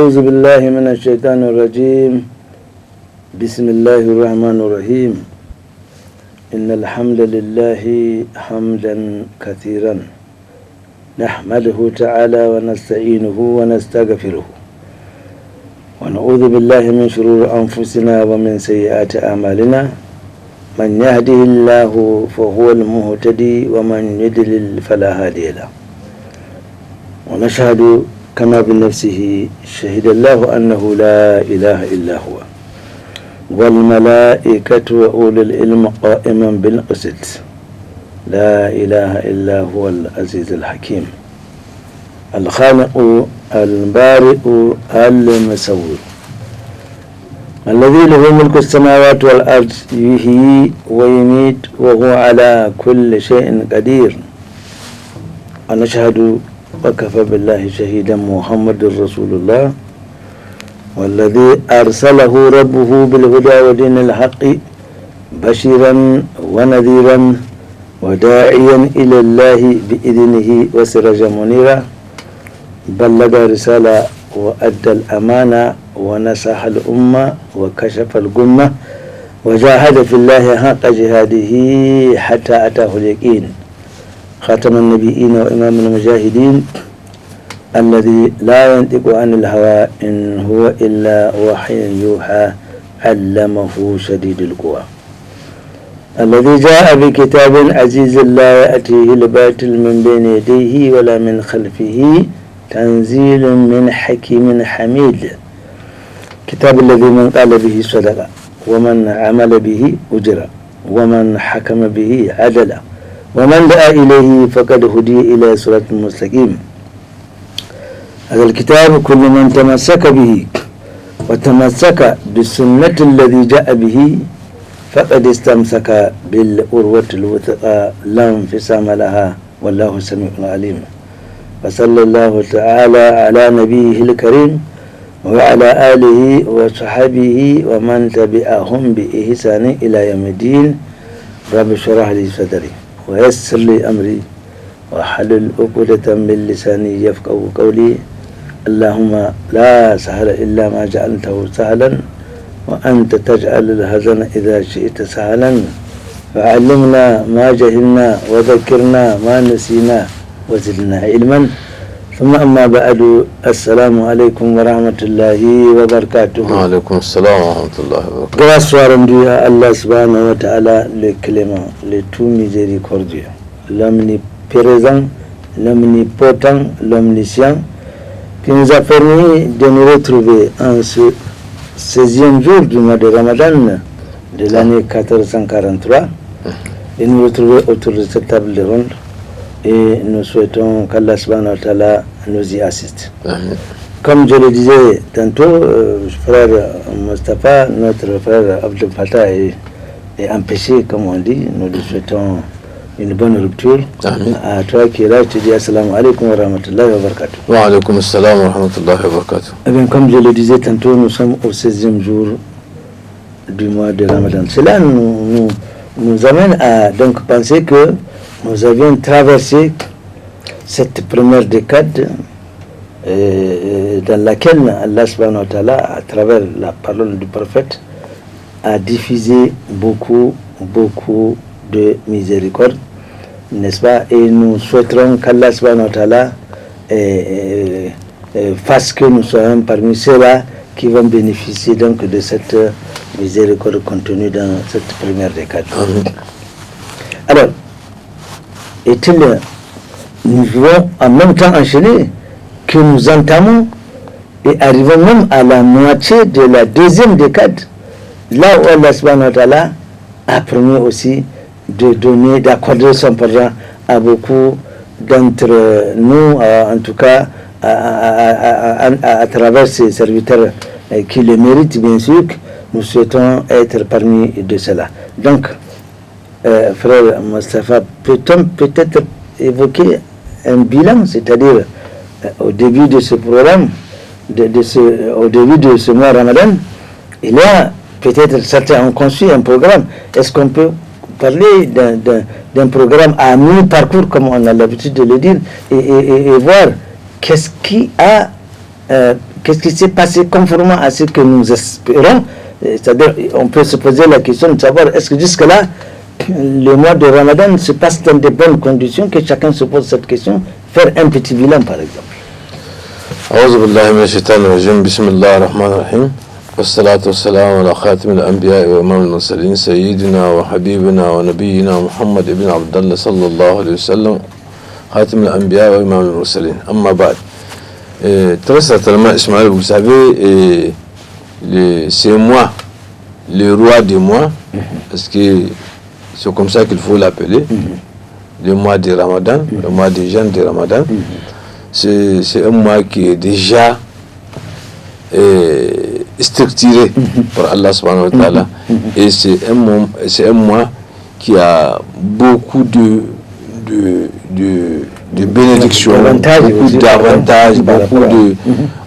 أعوذ بالله من الشيطان الرجيم. بسم الله الرحمن الرحيم. إن الحمد لله حمدا كثيرا نحمده تعالى ونستعينه ونستغفره ونعوذ بالله من شرور أنفسنا ومن سيئات أعمالنا. من يهده الله فهو المهتدي ومن يضلل فلا هادي له. ونشهد كما بنفسه شهد الله أنه لا إله إلا هو والملائكة وأولو العلم قائما بالقسط. لا إله إلا هو العزيز الحكيم الخالق البارئ المصور الذي له ملك السماوات والأرض يحيي ويميت وهو على كل شيء قدير. ونشهد وكفى بالله شهيدا محمد رسول الله والذي أرسله ربه بالهدى ودين الحق بشيرا ونذيرا وداعيا إلى الله بإذنه وسراجا منيرا. بلغ رسالة وأدى الأمانة ونصح الأمة وكشف الغمة وجاهد في الله حق جهاده حتى أتاه اليقين. خاتم النبيين وإمام المجاهدين الذي لا ينطق عن الهوى إن هو إلا وحي يوحى علمه شديد القوى الذي جاء بكتاب عزيز لا يأتيه الباطل من بين يديه ولا من خلفه تنزيل من حكيم حميد. كتاب الذي من قال به صدق ومن عمل به أجر ومن حكم به عدل ومن دعا إليه فقد هدي إلى صراط مستقيم. هذا الكتاب كل من تمسك به وتمسك بالسنة الذي جاء به فقد استمسك بالعروة الوثقى لا انفصام لها والله سميع عليم. وصلى الله تعالى على نبيه الكريم وعلى آله وصحبه ومن تبعهم بإحسان إلى يوم الدين. رب اشرح لي صدري ويسر لي أمري وحلل عقدة من لساني يفقهوا قولي. اللهم لا سهل إلا ما جعلته سهلا وأنت تجعل الحزن إذا شئت سهلا. فعلمنا ما جهلنا وذكرنا ما نسينا وزدنا علما. ثم أما بعد السلام عليكم ورحمة الله وبركاته. وعليكم السلام ورحمة الله وبركاته. Grâce soit rendue à Allah subhanahu wa ta'ala, le clément, le tout miséricordieux, l'omniprésent, l'omnipotent, l'omniscient, qui nous a permis de nous retrouver en ce 16e jour du mois de Ramadan de l'année 1443 et nous retrouver autour de cette table ronde. Et nous souhaitons qu'Allah subhanahu wa ta'ala nous y assiste. Amen. Comme je le disais tantôt, frère Mustafa, notre frère Abdel Fattah est empêché, comme on dit. Nous lui souhaitons une bonne rupture. Amen. À toi qui es là, je te dis assalamu alaikum wa rahmatullahi wa barakatuh. Wa alaikum assalam wa rahmatullahi wa barakatuh. Eh bien, comme je le disais tantôt, nous sommes au 16e jour du mois de Ramadan. Cela nous amène à donc penser que nous avions traversé cette première décade dans laquelle Allah subhanahu wa ta'ala, à travers la parole du prophète, a diffusé beaucoup de miséricorde, n'est-ce pas? Et nous souhaiterons qu'Allah subhanahu wa ta'ala fasse que nous soyons parmi ceux-là qui vont bénéficier donc de cette miséricorde contenue dans cette première décade. Alors, nous voulons en même temps enchaîner que nous entamons et arrivons même à la moitié de la deuxième décade, là où Allah subhanahu wa ta'ala a promis aussi de donner, d'accorder son pardon à beaucoup d'entre nous, en tout cas à travers ces serviteurs qui le méritent bien sûr. Nous souhaitons être parmi de cela. Donc, frère Mustafa, peut-on peut-être évoquer un bilan, c'est-à-dire au début de ce programme, au début de ce mois Ramadan, il y a peut-être certains ont conçu un programme. Est-ce qu'on peut parler d'un programme à mi-parcours, comme on a l'habitude de le dire, et voir qu'est-ce qui a qu'est-ce qui s'est passé conformément à ce que nous espérons? C'est-à-dire, on peut se poser la question de savoir, est-ce que jusque-là, le mois de Ramadan se passe dans de bonnes conditions, que chacun se pose cette question, faire un petit bilan par exemple. أعوذ بالله من الشيطان الرجيم بسم الله الرحمن الرحيم والصلاة والسلام على خاتم الأنبياء وإمام المرسلين سيدنا وحبيبنا ونبينا محمد بن عبد الله صلى الله عليه وسلم خاتم الأنبياء وإمام المرسلين أما بعد très certainement Ismaël, vous savez c'est moi le roi des mois parce que c'est comme ça qu'il faut l'appeler, le mois de Ramadan, le mois de jeûne de Ramadan. C'est un mois qui est déjà structuré par Allah subhanahu wa ta'ala, et c'est un mois qui a beaucoup de bénédictions, beaucoup d'avantages,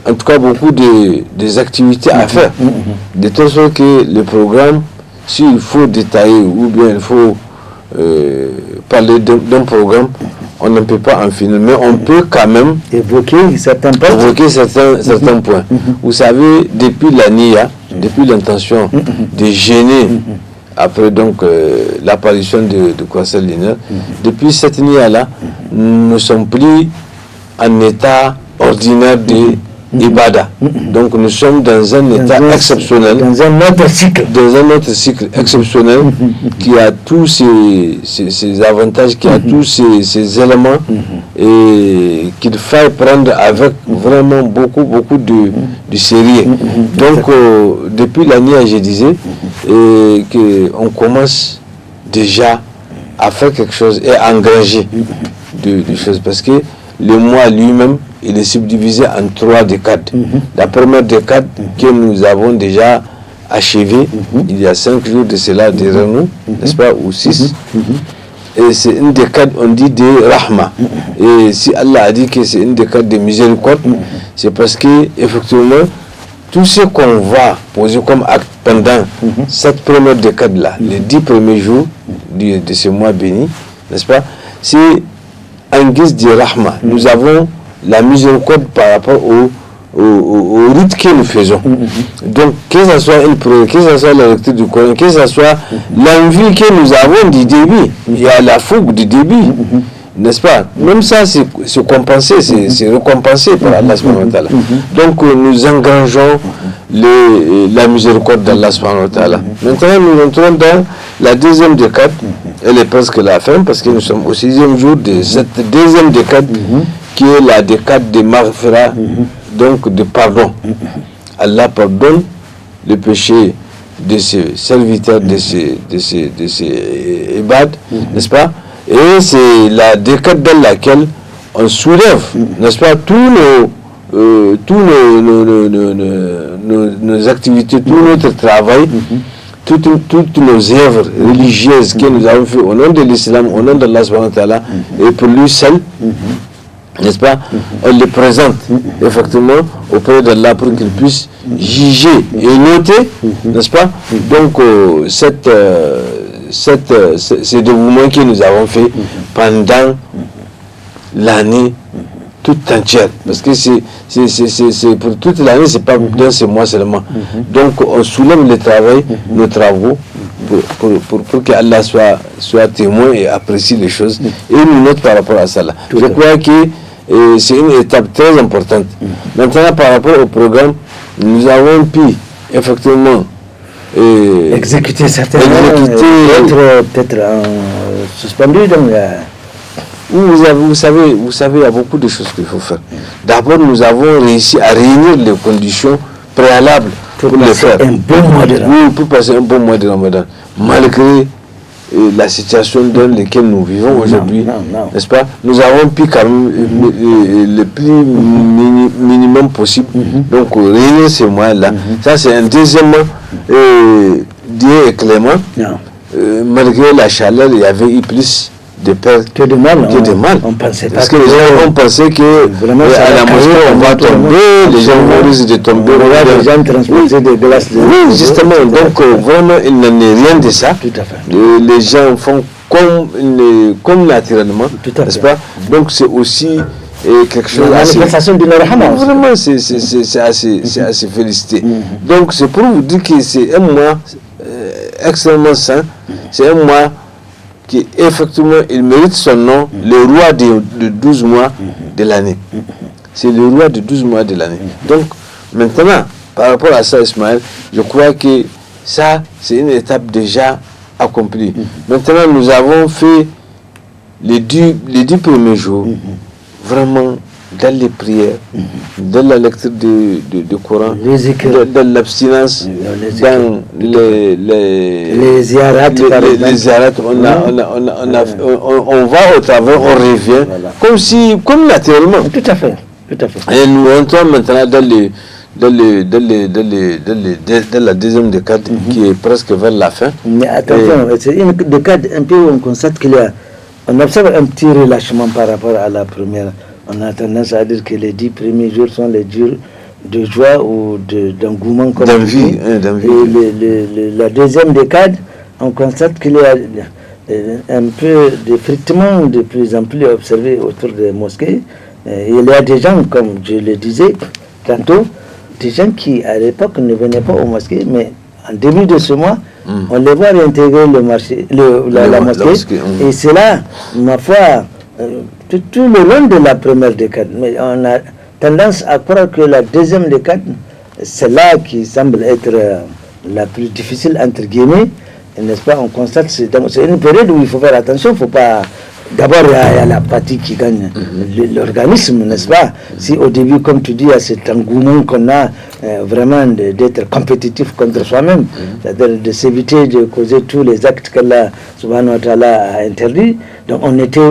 en tout cas beaucoup des activités à faire, de telle sorte que le programme, s'il faut détailler ou bien il faut parler d'un programme, on ne peut pas en finir, mais on peut quand même évoquer certains points. Vous savez, depuis la Nia, depuis l'intention de gêner après donc l'apparition de croissance linéaire, depuis cette Nia-là, nous ne sommes plus en état ordinaire de Ibada. Donc nous sommes dans un état exceptionnel, dans un autre cycle exceptionnel qui a tous ces avantages, qui a tous ces éléments, et qu'il faille prendre avec vraiment beaucoup de sérieux. Donc depuis l'année, je disais qu'on commence déjà à faire quelque chose et à engager des choses, parce que le mois lui-même, il est subdivisé en 3 décades. La première décade que nous avons déjà achevée, il y a 5 jours de cela derrière nous, n'est-ce pas, ou 6. Et c'est une décade, on dit, de Rahma. Et si Allah a dit que c'est une décade de miséricorde, c'est parce que effectivement, tout ce qu'on va poser comme acte pendant cette première décade-là, les 10 premiers jours de ce mois béni, n'est-ce pas, c'est en guise de Rahma. Nous avons la miséricorde par rapport au rite que nous faisons. Donc, que ce soit une prière, que ce soit la lecture du Coran, que ce soit l'envie que nous avons du début, il y a la fougue du début, n'est-ce pas? Même ça, c'est compensé, c'est récompensé par Allah subhanahu wa ta'ala. Donc, nous engrangeons la miséricorde d'Allah subhanahu wa ta'ala. Maintenant, nous entrons dans la deuxième décade. Elle est presque la fin, parce que nous sommes au 6e jour de cette deuxième décade, qui est la décade de Maghfira, donc de pardon. Allah pardonne le péché de ses serviteurs, de ses ibad, n'est-ce pas? Et c'est la décade dans laquelle on soulève, n'est-ce pas, tous nos activités, tout notre travail, toutes nos œuvres religieuses que nous avons fait au nom de l'islam, au nom d'Allah subhanahu wa ta'ala, et pour lui seul, n'est-ce pas, on les présente effectivement auprès d'Allah pour qu'il puisse juger et noter, n'est-ce pas, donc ces dévouements que nous avons fait pendant l'année toute entière, parce que c'est pour toute l'année, c'est pas dans ce mois seulement. Donc on soulève nos travaux pour que Allah soit témoin et apprécie les choses et nous note par rapport à ça là. Je crois que c'est une étape très importante. Maintenant, par rapport au programme, nous avons pu effectivement exécuter certaines d'autres peut-être suspendus. Donc vous savez, il y a beaucoup de choses qu'il faut faire. D'abord, nous avons réussi à réunir les conditions préalables pour le faire. Pour passer un bon mois de Ramadan, malgré la situation dans laquelle nous vivons aujourd'hui, n'est-ce pas? Nous avons pu quand même le plus minimum possible, donc réunir ces moyens-là. Ça, c'est un deuxièmement, Dieu est clément. Malgré la chaleur, il y avait eu plus de pertes que de mal. On pensait parce que les gens ont pensé que à la mosquée on va tomber, les gens vont risquer de tomber. Les gens transporter des glaces. Oui, justement. Donc vraiment, il n'en est rien de ça. Tout à fait. Les gens font comme naturellement, n'est-ce pas? Donc c'est aussi quelque chose La manifestation du Rahman. Vraiment, c'est assez félicité. Donc, c'est pour vous dire que c'est un mois extrêmement sain. C'est un mois qui, effectivement, il mérite son nom, le roi de 12 mois de l'année. C'est le roi de 12 mois de l'année. Donc, maintenant, par rapport à ça, Ismaël, je crois que ça, c'est une étape déjà accomplie. Maintenant, nous avons fait les 10 premiers jours, vraiment, dans les prières, dans la lecture du Coran, dans l'abstinence, dans les ziyarat, on va au travail, on revient, comme naturellement. Tout à fait. Et nous entrons maintenant dans la deuxième décade qui est presque vers la fin. Mais attention, c'est une décade un peu où on constate on observe un petit relâchement par rapport à la première. On a tendance à dire que les 10 premiers jours sont les jours de joie ou d'engouement comme d'envie. Et la deuxième décade, on constate qu'il y a un peu d'effritement de plus en plus observé autour des mosquées. Il y a des gens, comme je le disais tantôt, des gens qui à l'époque ne venaient pas aux mosquées, mais en début de ce mois, on les voit réintégrer la mosquée. Et c'est là, ma foi, tout le long de la première décade. Mais on a tendance à croire que la deuxième décade, c'est là qui semble être la plus difficile, entre guillemets. N'est-ce pas? On constate que c'est une période où il faut faire attention, il ne faut pas. D'abord, il y a la partie qui gagne l'organisme, n'est-ce pas? Si au début, comme tu dis, il y a cet engouement qu'on a vraiment d'être compétitif contre soi-même, c'est-à-dire de s'éviter de causer tous les actes qu'Allah subhanahu wa ta'ala a interdits. Donc on était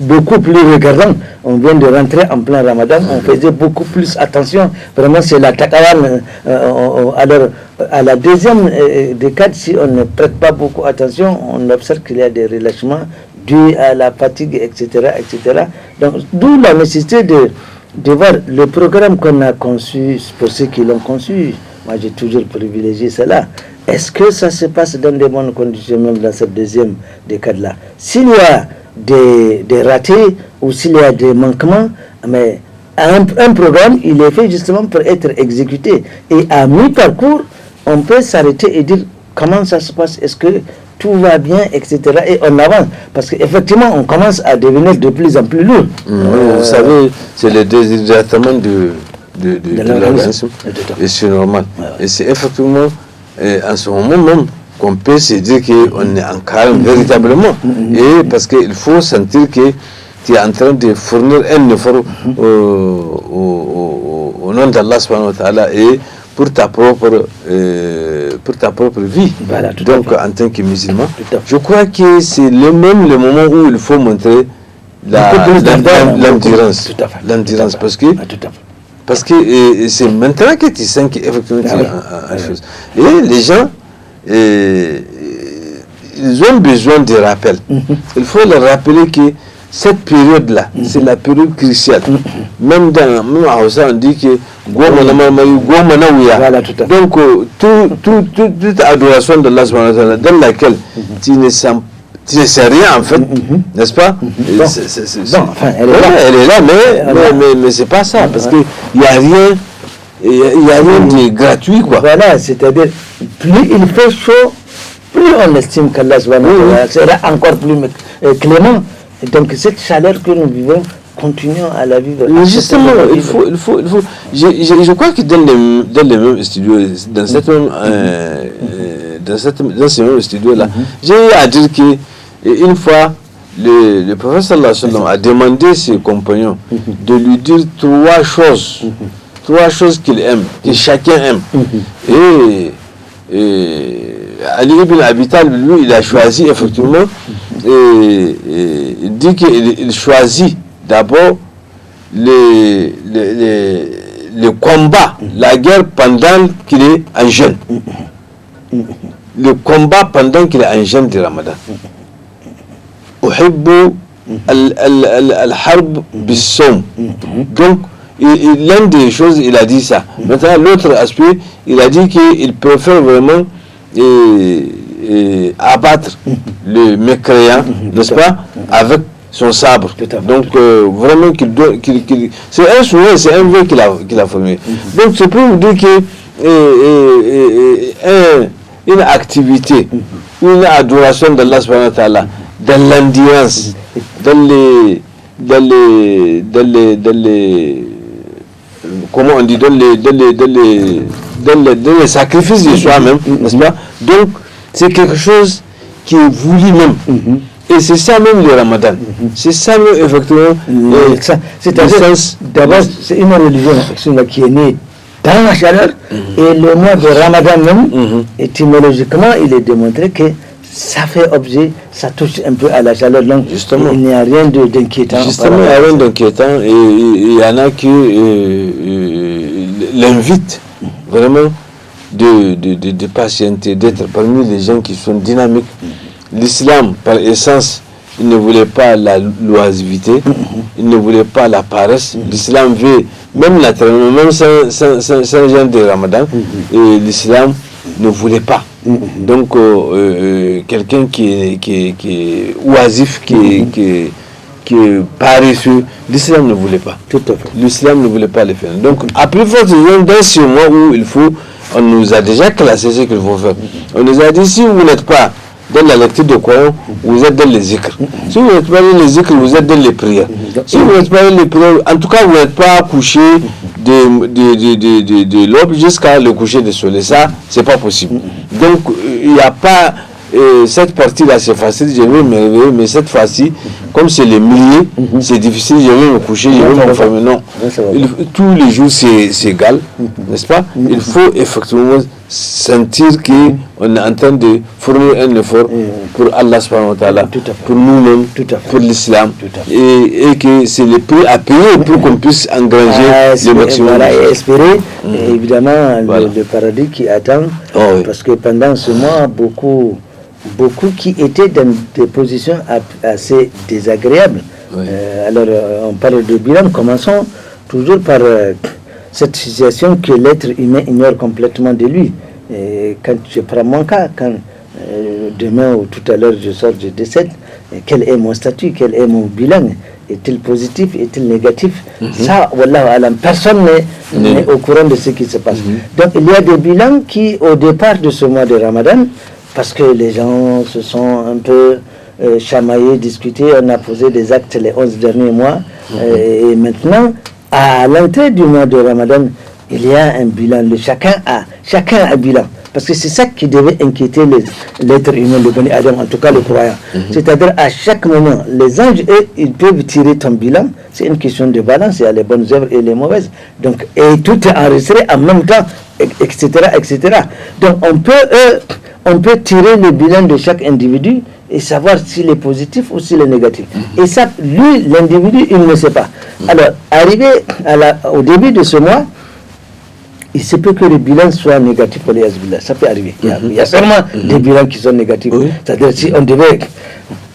beaucoup plus regardant. On vient de rentrer en plein Ramadan, on faisait beaucoup plus attention. Vraiment, c'est la taqawan. Alors, à la deuxième décade, si on ne prête pas beaucoup attention, on observe qu'il y a des relâchements dû à la fatigue, etc. Donc, d'où la nécessité de voir le programme qu'on a conçu, pour ceux qui l'ont conçu. Moi, j'ai toujours privilégié cela. Est-ce que ça se passe dans de bonnes conditions, même dans cette deuxième décade-là? S'il y a des ratés ou s'il y a des manquements, mais un programme, il est fait justement pour être exécuté. Et à mi-parcours, on peut s'arrêter et dire comment ça se passe, est-ce que tout va bien, etc. Et on avance. Parce qu'effectivement, on commence à devenir de plus en plus lourd. Vous savez, c'est le déshydratement de l'organisme. Et c'est normal. Et c'est effectivement, en ce moment même, qu'on peut se dire qu'on est en calme véritablement. Et parce qu'il faut sentir que tu es en train de fournir un effort au nom d'Allah subhanahu wa ta'ala et pour ta propre vie. Voilà, donc en tant que musulman, je crois que c'est le moment où il faut montrer l'endurance. L'endurance parce que c'est maintenant que tu sens qu'effectivement tu es en chose. Et les gens ils ont besoin de rappel. Il faut leur rappeler que cette période-là, c'est la période cruciale. Même à Hausa, on dit que donc toute adoration de Allah subhanahu wa ta'ala dans laquelle tu ne sais rien en fait, n'est-ce pas? Elle est là, mais c'est pas ça, parce qu'il n'y a rien. Il y a rien de gratuit, quoi. Voilà, c'est-à-dire, plus il fait chaud, plus on estime qu'Allah sera encore plus clément. Et donc, cette chaleur que nous vivons, continuons à la vivre. Justement, il faut. Je crois que dans les mêmes studios, dans ces mêmes studios-là, j'ai eu à dire qu'une fois, le prophète sallallahu alayhi wa sallam a demandé à ses compagnons de lui dire trois choses qu'il aime, que chacun aime. Et Ali ibn Abi Talib, lui, il a choisi effectivement, il dit qu'il choisit d'abord le combat, la guerre pendant qu'il est en jeûne. Le combat pendant qu'il est en jeûne de Ramadan. Uhibbu al-harb bis-sawm. Donc, l'une des choses, il a dit ça. Maintenant, l'autre aspect, il a dit qu'il préfère vraiment abattre le mécréant, n'est-ce pas, avec son sabre. Donc vraiment c'est un souhait, c'est un vœu qu'il a formé. Donc c'est pour vous dire que une activité, une adoration d'Allah subhanahu wa ta'ala, dans l'endurance, dans les comment on dit, dans les sacrifices de soi-même, n'est-ce pas? Donc c'est quelque chose qui est voulu même. Et c'est ça même le Ramadan. C'est ça même effectivement. C'est-à-dire, d'abord, c'est une religion qui est née dans la chaleur. Et le mois de Ramadan même, étymologiquement, il est démontré que ça fait objet, ça touche un peu à la chaleur. Donc, justement, il n'y a rien d'inquiétant. Justement, il n'y a rien d'inquiétant. Et il y en a qui l'invitent vraiment de patienter, d'être parmi les gens qui sont dynamiques. L'islam, par essence, il ne voulait pas la loisiveté, il ne voulait pas la paresse. L'islam veut, même naturellement, même sans genre de Ramadan, et l'islam ne voulait pas. Donc, quelqu'un qui est oisif, qui est paresseux, l'islam ne voulait pas. Tout à fait. L'islam ne voulait pas le faire. Donc, à plus forte raison, dans ce mois où on nous a déjà classé ce qu'il faut faire. On nous a dit, si vous n'êtes pas dans la lecture de Coran, vous êtes dans les zikrs. Si vous n'êtes pas dans les zikrs, vous êtes dans les prières. Si vous n'êtes pas dans les prières, en tout cas, vous n'êtes pas couché de l'aube jusqu'à le coucher du soleil. Ça, c'est pas possible. Donc, il n'y a pas cette partie-là, c'est facile, je vais me réveiller, mais cette fois-ci, comme c'est les milliers, c'est difficile, je vais me coucher, je vais me fermer. Non, tous les jours, c'est égal, n'est-ce pas? Il faut effectivement sentir qu'on est en train de fournir un effort pour Allah subhanahu wa ta'ala, pour nous-mêmes, pour l'islam, et que c'est le prix à payer pour qu'on puisse engranger le maximum. Voilà, et espérer, évidemment, le paradis qui attend, parce que pendant ce mois, beaucoup qui étaient dans des positions assez désagréables. Alors, on parle de bilan, commençons toujours par cette situation que l'être humain ignore complètement de lui. Et quand je prends mon cas, quand demain ou tout à l'heure je sors, je décède, quel est mon statut, quel est mon bilan? Est-il positif, est-il négatif? Ça, wallahu alam, personne n'est au courant de ce qui se passe. Donc il y a des bilans qui, au départ de ce mois de Ramadan, parce que les gens se sont un peu chamaillés, discutés, on a posé des actes les 11 derniers mois, et maintenant, à l'entrée du mois de Ramadan, il y a un bilan. Chacun a un bilan. Parce que c'est ça qui devait inquiéter l'être humain, le Bani Adam, en tout cas le croyant. C'est-à-dire, à chaque moment, les anges, eux, ils peuvent tirer ton bilan. C'est une question de balance. Il y a les bonnes œuvres et les mauvaises. Donc, et tout est enregistré en même temps, etc., etc. Donc, on peut tirer le bilan de chaque individu et savoir s'il est positif ou s'il est négatif. Et ça, lui, l'individu, il ne sait pas. Alors, arrivé au début de ce mois, il se peut que le bilan soit négatif pour les Azbillah. Ça peut arriver. Il y a sûrement des bilans qui sont négatifs. C'est-à-dire, si on devait...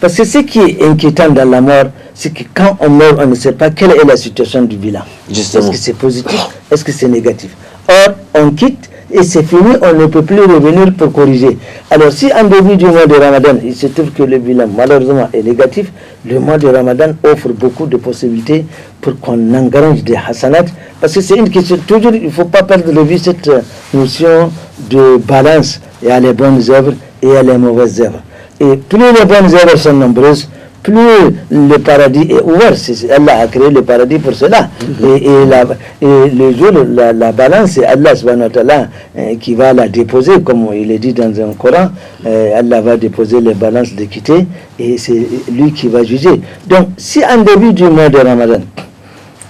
Parce que ce qui est inquiétant dans la mort, c'est que quand on meurt, on ne sait pas quelle est la situation du bilan. Est-ce que c'est positif? Est-ce que c'est négatif? Or, on quitte et c'est fini, on ne peut plus revenir pour corriger. Alors, si en début du mois de Ramadan, il se trouve que le bilan, malheureusement, est négatif, le mois de Ramadan offre beaucoup de possibilités pour qu'on engrange des hasanats. Parce que c'est une question, toujours, il ne faut pas perdre de vue cette notion de balance. Il y a les bonnes œuvres et il y a les mauvaises œuvres. Et plus les bonnes œuvres sont nombreuses, plus le paradis est ouvert. Allah a créé le paradis pour cela. Et le jour, la balance, c'est Allah subhanahu wa ta'ala qui va la déposer, comme il est dit dans un Coran. Allah va déposer les balances d'équité et c'est lui qui va juger. Donc, si en début du mois de Ramadan,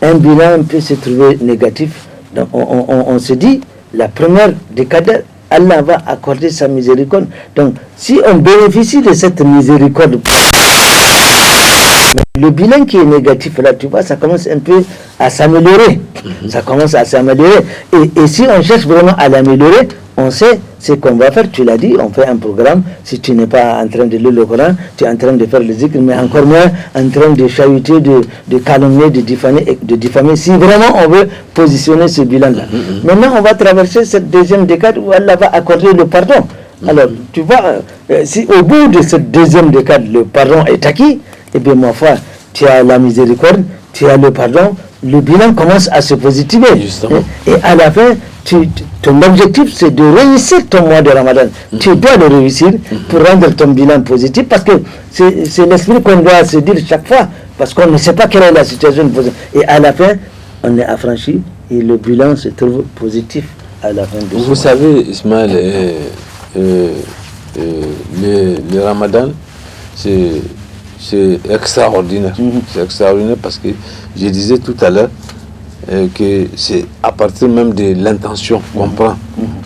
un bilan peut se trouver négatif, donc on se dit, la première décade, Allah va accorder sa miséricorde. Donc, si on bénéficie de cette miséricorde, le bilan qui est négatif, là, tu vois, ça commence un peu à s'améliorer. Ça commence à s'améliorer. Et si on cherche vraiment à l'améliorer, on sait ce qu'on va faire. Tu l'as dit, on fait un programme. Si tu n'es pas en train de lire le Coran, tu es en train de faire le zikr, mais encore moins en train de chahuter, de calomnier, de diffamer. Si vraiment on veut positionner ce bilan-là. Maintenant, on va traverser cette deuxième décade où Allah va accorder le pardon. Alors, tu vois, si au bout de cette deuxième décade, le pardon est acquis, eh bien, ma foi, tu as la miséricorde, tu as le pardon, le bilan commence à se positiver. Justement. Et à la fin, ton objectif, c'est de réussir ton mois de Ramadan. Tu dois le réussir pour rendre ton bilan positif, parce que c'est l'esprit qu'on doit se dire chaque fois, parce qu'on ne sait pas quelle est la situation. Et à la fin, on est affranchi et le bilan se trouve positif à la fin de Vous savez, Ismaël, le Ramadan, c'est extraordinaire. C'est extraordinaire parce que je disais tout à l'heure que c'est à partir même de l'intention qu'on prend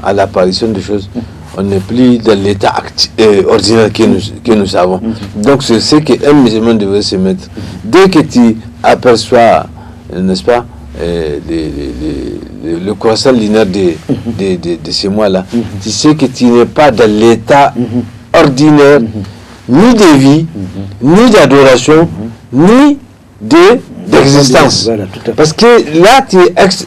à l'apparition des choses. On n'est plus dans l'état ordinaire que nous avons. Donc c'est ce qu'un musulman devrait se mettre. Dès que tu aperçois, n'est-ce pas, le croissant linéaire de ces mois-là, tu sais que tu n'es pas dans l'état ordinaire, ni de vie, ni d'adoration, ni d'existence. Voilà, parce que là,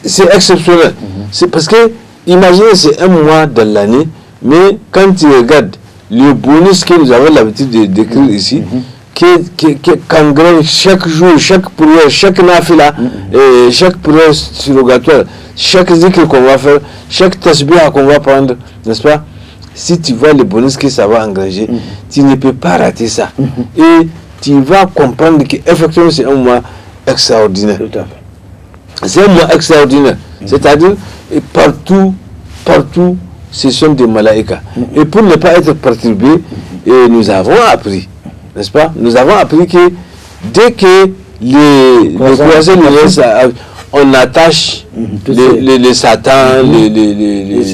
c'est exceptionnel. C'est parce que, imaginez, c'est un mois dans l'année, mais quand tu regardes le bonus que nous avons l'habitude d'écrire ici, qu'engrange chaque jour, chaque prière, chaque nafila, chaque prière surrogatoire, chaque zikr qu'on va faire, chaque tasbih qu'on va prendre, n'est-ce pas? Si tu vois le bonus que ça va engranger, tu ne peux pas rater ça. Et tu vas comprendre qu'effectivement c'est un mois extraordinaire. C'est un mois extraordinaire. C'est-à-dire, partout, ce sont des malaïkas. Et pour ne pas être perturbés, nous avons appris, n'est-ce pas? Nous avons appris que dès que les croisés on attache les satans, et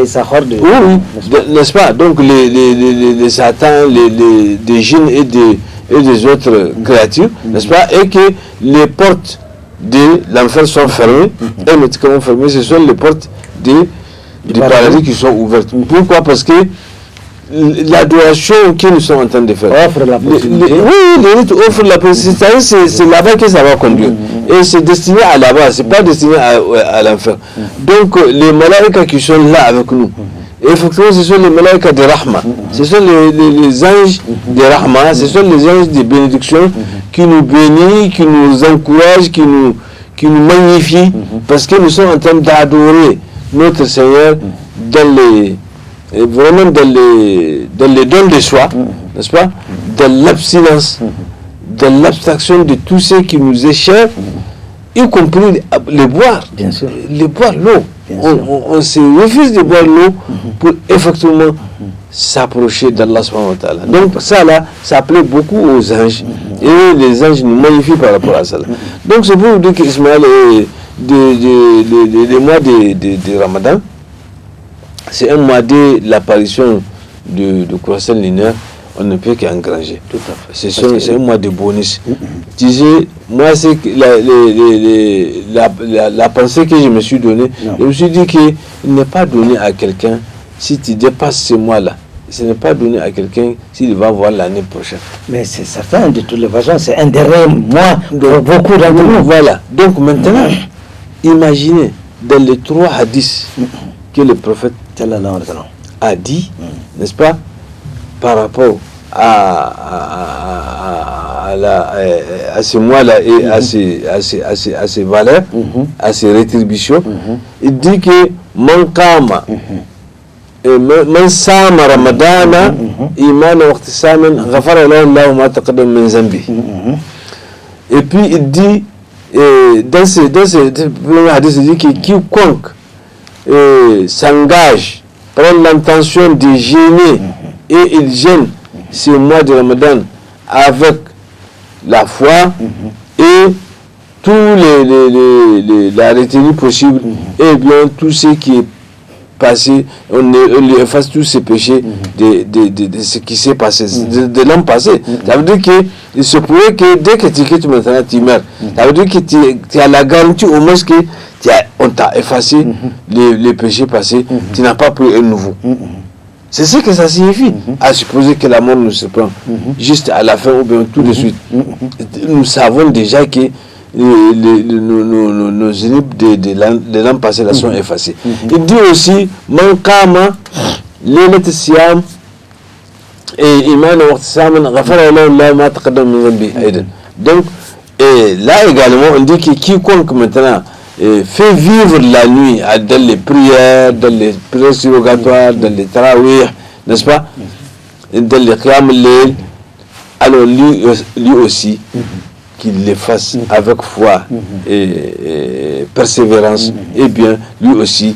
ça horde. Oui, n'est-ce pas? Donc les satans, des djinns et des autres créatures, n'est-ce pas? Et que les portes de l'enfer sont fermées, hermétiquement fermées, ce sont les portes du paradis qui sont ouvertes. Pourquoi? Parce que l'adoration que nous sommes en train de faire offre la possibilité. Oui, les rites offrent la possibilité. C'est là-bas que ça va conduire. Et c'est destiné à là-bas, c'est pas destiné à l'enfer. Donc les malaïkas qui sont là avec nous, effectivement ce sont les malaïkas de Rahma, ce sont les anges de Rahma, ce sont les anges de bénédiction qui nous bénissent, qui nous encouragent, qui nous magnifient, parce que nous sommes en train d'adorer notre Seigneur vraiment dans les dons de soi, n'est-ce pas? Dans l'abstinence, dans l'abstraction de tout ce qui nous est cher, y compris le boire. Bien sûr. Le boire, l'eau. On se refuse de boire l'eau pour effectivement s'approcher d'Allah subhanahu wa ta'ala. Donc ça là, ça plaît beaucoup aux anges. Et les anges nous magnifient par rapport à ça. Donc c'est pour vous dire qu'Ismaël, les mois de Ramadan, c'est un mois de l'apparition de croissant linéaire, on ne peut qu'engranger. Tout à fait. C'est un mois de bonus. Tu sais, moi, c'est la pensée que je me suis donnée, je me suis dit qu'il n'est pas donné à quelqu'un, si tu dépasses ce mois-là, ce n'est pas donné à quelqu'un s'il va voir l'année prochaine. Mais c'est certain, de toutes les façons, c'est un dernier mois de beaucoup d'entre nous. Voilà. Donc maintenant, imaginez, dans les 3 hadiths que le prophète a dit, n'est-ce pas, par rapport à ce mois-là et à ces valeurs, à ces rétributions, il dit que man qama man sama ramadana imana wa ihtisaman ghafara lahu Allahu ma taqaddama min zambi. Et puis il dit dans ce premier hadith, il dit que quiconque s'engage, prend l'intention de jeûner et il jeûne ce mois de Ramadan avec la foi et tous la retenue possible, et bien tout ce qui est passé, on lui efface tous ses péchés de ce qui s'est passé, de l'an passé. Ça veut dire qu'il se pourrait que dès que tu quittes maintenant, tu meurs. Ça veut dire que tu as la garantie au moins que on t'a effacé les péchés passés, tu n'as pas pris un nouveau. C'est ce que ça signifie, à supposer que la mort nous surprend juste à la fin ou bien tout de suite. Nous savons déjà que nos inhibs de l'an passé là sont effacés. Il dit aussi, man qama laylat siyam et iman wa ihtisaman ghafara lahu Allahu ma taqaddama min dhanbi aidan. Donc, et là également, on dit que quiconque maintenant fait vivre la nuit dans les prières surrogatoires, dans les tarawih, n'est-ce pas, dans les qiyam al-layl, alors lui aussi, qu'il les fasse avec foi et persévérance, et bien lui aussi,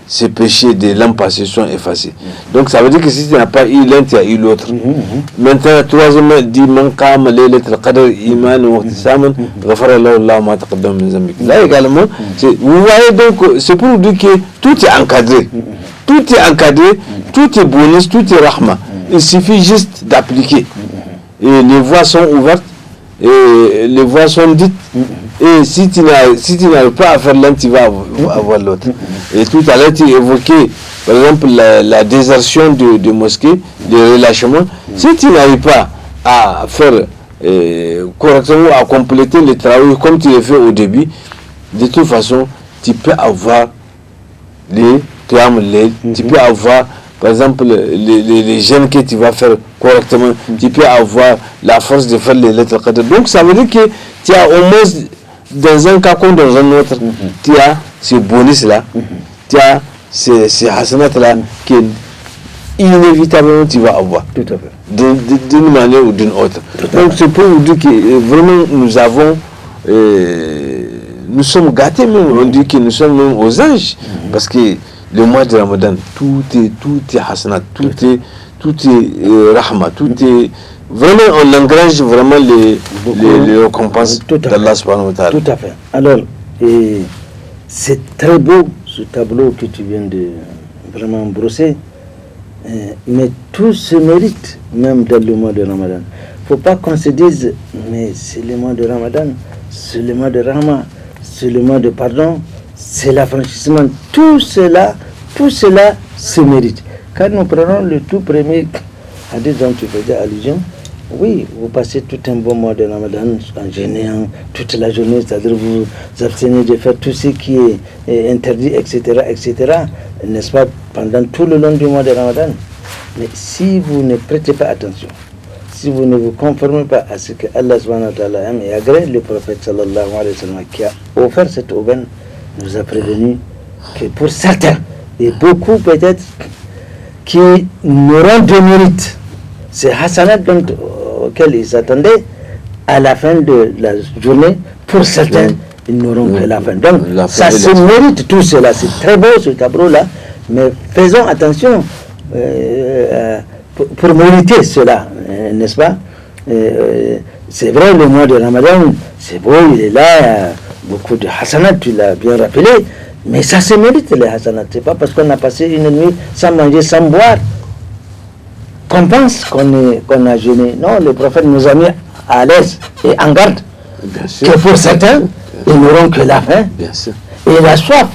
ses péchés de l'an passé sont effacés. Donc ça veut dire que si tu n'as pas eu l'un, tu as eu l'autre. Maintenant, troisièmement, dit man qama laylatul qadr iman wa ihtisaman ghafara lahu Allah ma taqaddama min dhanbihi. Là également, vous voyez donc, c'est pour vous dire que tout est encadré. Tout est encadré, tout est bonus, tout est rahma. Il suffit juste d'appliquer. Et les voies sont ouvertes, et les voies sont dites. Et si tu n'arrives pas à faire l'un, tu vas avoir l'autre. Et tout à l'heure, tu évoquais, par exemple, la désertion de mosquées, le relâchement. Si tu n'arrives pas à faire correctement, à compléter le travail comme tu l'as fait au début, de toute façon, tu peux avoir les qiyam al-layl, tu peux avoir, par exemple, les jeûnes que tu vas faire correctement, tu peux avoir la force de faire les lettres qadr. Donc ça veut dire que tu as au moins, dans un cas comme dans un autre, tu as ce bonus-là, tu as ces hasanats-là que inévitablement tu vas avoir. Tout à fait. D'une manière ou d'une autre. Donc c'est pour vous dire que vraiment nous sommes gâtés même, on dit que nous sommes même aux anges, parce que le mois de Ramadan, tout est hasanat, tout est rahma, tout est... Vraiment, on engrange vraiment les récompenses d'Allah subhanahu wa ta'ala. Tout à fait. Alors, c'est très beau ce tableau que tu viens de vraiment brosser, mais tout se mérite, même dans le mois de Ramadan. Il ne faut pas qu'on se dise, mais c'est le mois de Ramadan, c'est le mois de Rahma, c'est le mois de pardon, c'est l'affranchissement. Tout cela se mérite. Quand nous prenons le tout premier hadith dont tu faisais allusion, oui, vous passez tout un bon mois de Ramadan en jeûnant toute la journée, c'est-à-dire vous abstenez de faire tout ce qui est interdit, etc., n'est-ce pas, pendant tout le long du mois de Ramadan. Mais si vous ne prêtez pas attention, si vous ne vous conformez pas à ce que Allah subhanahu wa ta'ala aime et agrée, le prophète sallallahu alayhi wa sallam qui a offert cette aubaine nous a prévenu que pour certains, et beaucoup peut-être, qui n'auront de mérite, c'est hasanat auquel ils s'attendaient à la fin de la journée, pour certains, ils n'auront que la fin. Donc, ça se mérite tout cela. C'est très beau ce tableau-là, mais faisons attention pour mériter cela, n'est-ce pas? C'est vrai, le mois de Ramadan, c'est beau, il est là, beaucoup de hasanat, tu l'as bien rappelé, mais ça se mérite les hasanat. C'est pas parce qu'on a passé une nuit sans manger, sans boire, qu'on pense qu'on a jeûné. Non, le prophète nous a mis à l'aise et en garde que pour certains, ils n'auront que la faim et la soif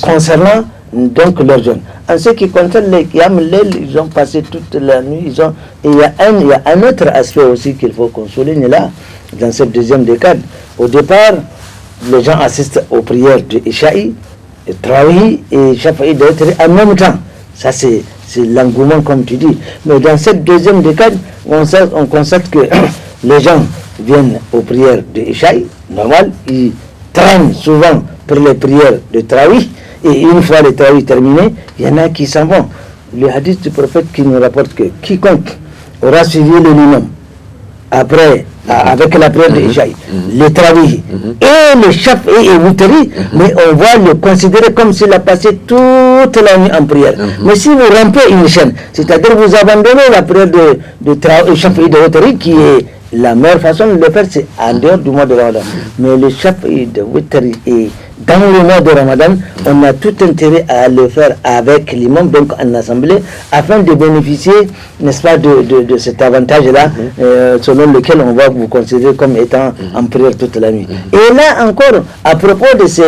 concernant donc leur jeûne. En ce qui concerne les qiyam al-layl, ils ont passé toute la nuit. Et il y a un autre aspect aussi qu'il faut qu'on souligne là, dans cette deuxième décade. Au départ, les gens assistent aux prières de Isha'i, Tarawih et Shafa'i de Witr en même temps. Ça c'est l'engouement comme tu dis. Mais dans cette deuxième décade, on constate que les gens viennent aux prières de Isha'i, normal, ils traînent souvent pour les prières de Tarawih, et une fois les Tarawih terminés, il y en a qui s'en vont. Le hadith du prophète qui nous rapporte que quiconque aura suivi le minimum après, avec la prière de Isha'i, les Tarawih et le Shafi'i et Witri, mais on va le considérer comme s'il a passé toute la nuit en prière. Mais si vous rampez une chaîne, c'est-à-dire vous abandonnez la prière de Shafi'i de Witri, qui est la meilleure façon de le faire, c'est en dehors du mois de Ramadan. Mais le Shafi'i de Witri est dans le mois de Ramadan, on a tout intérêt à le faire avec l'imam, donc en assemblée, afin de bénéficier, n'est-ce pas, de cet avantage-là, selon lequel on va vous considérer comme étant en prière toute la nuit. Et là encore, à propos de ces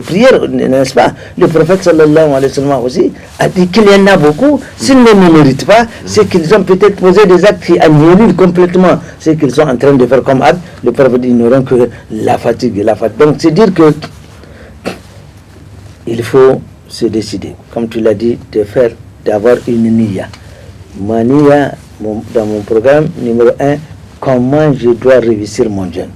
prières, n'est-ce pas, le prophète sallallahu alayhi wa sallam aussi a dit qu'il y en a beaucoup, s'ils ne le méritent pas, c'est qu'ils ont peut-être posé des actes qui annulent complètement ce qu'ils sont en train de faire comme acte. Le prophète dit, ils n'auront que la fatigue. Donc c'est dire que il faut se décider, comme tu l'as dit, d'avoir une niya. Ma niya, dans mon programme numéro 1, comment je dois réussir mon jeûne.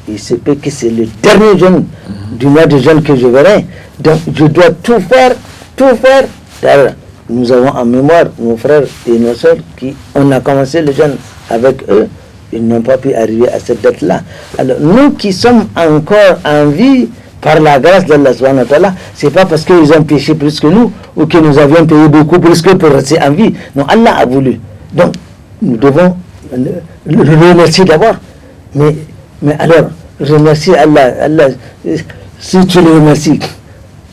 Il se peut que c'est le dernier jeûne du mois de jeûne que je verrai. Donc je dois tout faire. D'ailleurs, nous avons en mémoire nos frères et nos soeurs qui, on a commencé le jeûne avec eux, ils n'ont pas pu arriver à cette date-là. Alors nous qui sommes encore en vie, par la grâce d'Allah subhanahu wa ta'ala, c'est pas parce qu'ils ont péché plus que nous ou que nous avions payé beaucoup plus que pour rester en vie. Non, Allah a voulu. Donc, nous devons le remercier d'abord. Mais alors, remercier Allah. Allah, si tu le remercies,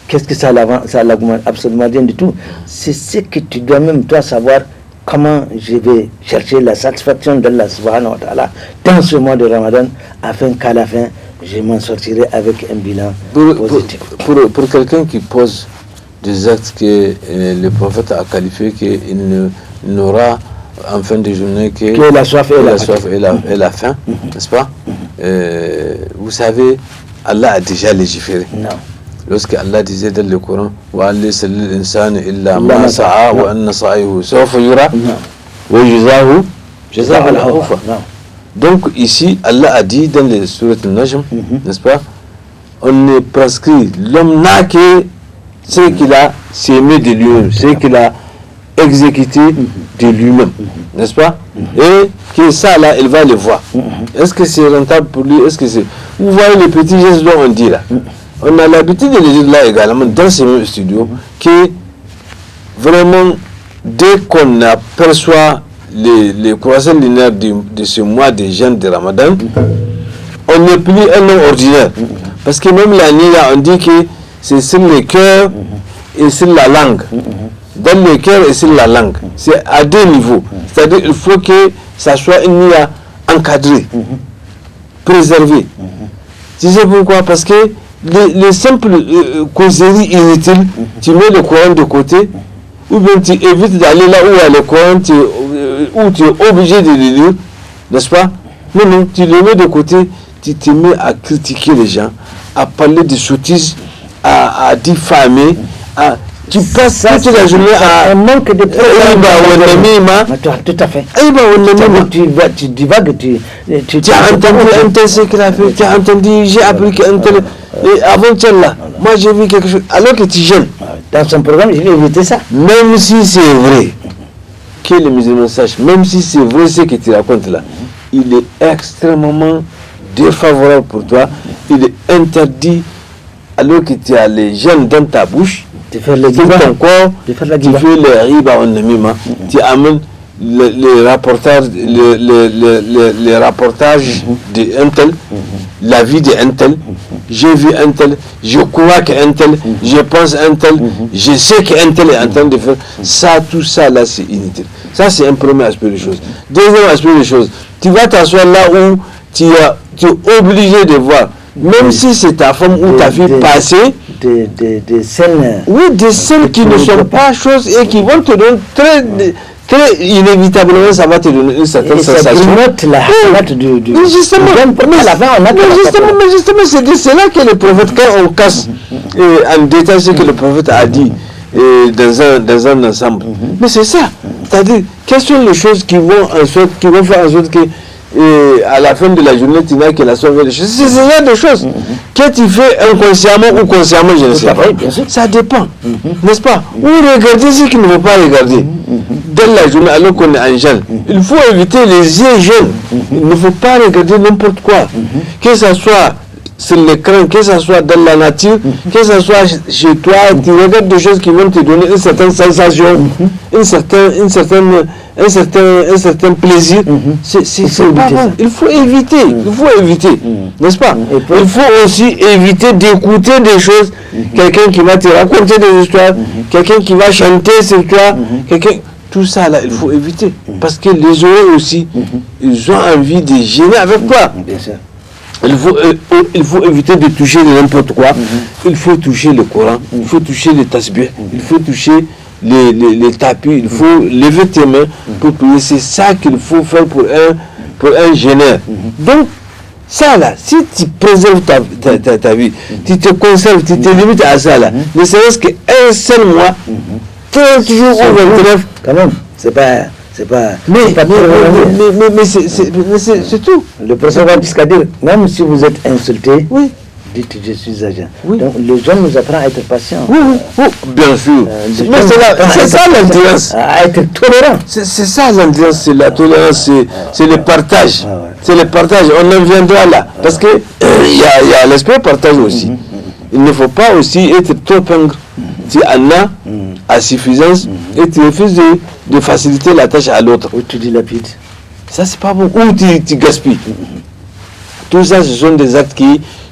qu'est-ce que ça l'augmente? Absolument rien du tout. C'est ce que tu dois même toi savoir comment je vais chercher la satisfaction d'Allah subhanahu wa ta'ala dans ce mois de Ramadan afin qu'à la fin, je m'en sortirai avec un bilan positif. Pour quelqu'un qui pose des actes que le prophète a qualifiés qu'il n'aura en fin de journée que la soif et la faim, n'est-ce pas? Vous savez, Allah a déjà légiféré. Non. Lorsque Allah disait dans le Coran wa laysa lil insani illa ma sa'a wa anna sa'yahu sawfa yura wa yujzahu jazaa al-awfa. Donc ici, Allah a dit dans les sourates Al-Najm, n'est-ce pas, on est prescrit, l'homme n'a que ce qu'il a sémé de lui-même, ce qu'il a exécuté de lui-même, n'est-ce pas, et que ça là, il va le voir. Est-ce que c'est rentable pour lui? Est-ce que c'est... Vous voyez les petits gestes dont on dit là. On a l'habitude de les dire là également dans ce même studio, que vraiment, dès qu'on aperçoit les croissants lunaires de ce mois de jeûne de Ramadan, on n'est plus un homme ordinaire. Parce que même l'année là, on dit que c'est sur le cœur et sur la langue. Dans le cœur et sur la langue. C'est à deux niveaux. C'est-à-dire qu'il faut que ça soit une nia encadrée, préservée. Tu sais pourquoi? Parce que les simples causeries inutiles, tu mets le Coran de côté, ou bien tu évites d'aller là où il y a le Coran, où tu es obligé de le lire, n'est-ce pas? Non, tu le mets de côté, tu te mets à critiquer les gens, à parler de sottises, à diffamer, tu passes toute la journée à un manque de tout à fait. Tu divagues, tu as entendu un tel ce qu'il a fait, tu as entendu, j'ai appris qu'un tel, et avant-hier là, moi j'ai vu quelque chose, alors que tu gênes. Dans son programme, je vais éviter ça. Même si c'est vrai, que les musulmans sachent, même si c'est vrai ce que tu racontes là, il est extrêmement défavorable pour toi, il est interdit, alors que tu as les gènes dans ta bouche, tu fais le riba, tu fais le riba en namima, tu amènes les rapportages de un tel, la vie de un tel, j'ai vu un tel, je crois qu'un tel, je pense un tel, je sais qu'un tel est en train de faire ça, tout ça là c'est inutile. Ça c'est un premier aspect des choses. Deuxième aspect des choses, tu vas t'asseoir là où tu es obligé de voir, même si c'est ta femme ou ta fille passée, des scènes. Oui, des scènes qui ne sont pas choses et qui vont te donner très inévitablement, ça va te donner une certaine sensation. Mais justement, c'est là que le prophète, quand on casse en détail ce que le prophète a dit dans un ensemble, mais c'est ça. C'est-à-dire, quelles sont les choses qui vont faire en sorte que à la fin de la journée, tu n'as que la sauvegarde des choses. C'est ce genre de choses que tu fais inconsciemment ou consciemment, je ne sais pas. Ça dépend, n'est-ce pas? Ou regarder ce qu'il ne faut pas regarder. Dans la journée, alors qu'on est en jeûne, il faut éviter les yeux jeunes. Il ne faut pas regarder n'importe quoi. Que ce soit sur l'écran, que ce soit dans la nature, que ce soit chez toi, tu regardes des choses qui vont te donner une certaine sensation, un certain plaisir. C'est pas bon. Il faut éviter, n'est-ce pas? Il faut aussi éviter d'écouter des choses, quelqu'un qui va te raconter des histoires, quelqu'un qui va chanter sur toi, tout ça là, il faut éviter. Parce que les oreilles aussi, ils ont envie de gêner avec toi. Bien sûr. Il faut éviter de toucher n'importe quoi. Il faut toucher le Coran, il faut toucher les tasbih, il faut toucher les tapis, il faut lever tes mains pour prier. C'est ça qu'il faut faire pour un jeûneur. Donc, ça là, si tu préserves ta vie, tu te conserves, tu te limites à ça là, ne serait-ce qu'un seul mois, 30 jours ou 29, quand même, c'est pas c'est pas... Mais c'est tout. Le professeur va jusqu'à dire, même si vous êtes insulté, Oui. dites je suis agent. Oui. Donc le jeune nous apprend à être patient. Oui, bien sûr. Mais c'est ça l'endurance. À être tolérant. C'est ça l'endurance, c'est la tolérance, c'est le partage. Ah ouais. C'est le partage. On en viendra là. Parce que il y a l'aspect partage aussi. Il ne faut pas aussi être trop ingrat. Tu en as à suffisance et tu refuses de faciliter la tâche à l'autre. Ou tu dilapides. Ça, c'est pas bon. Ou tu gaspilles. Tout ça, ce sont des actes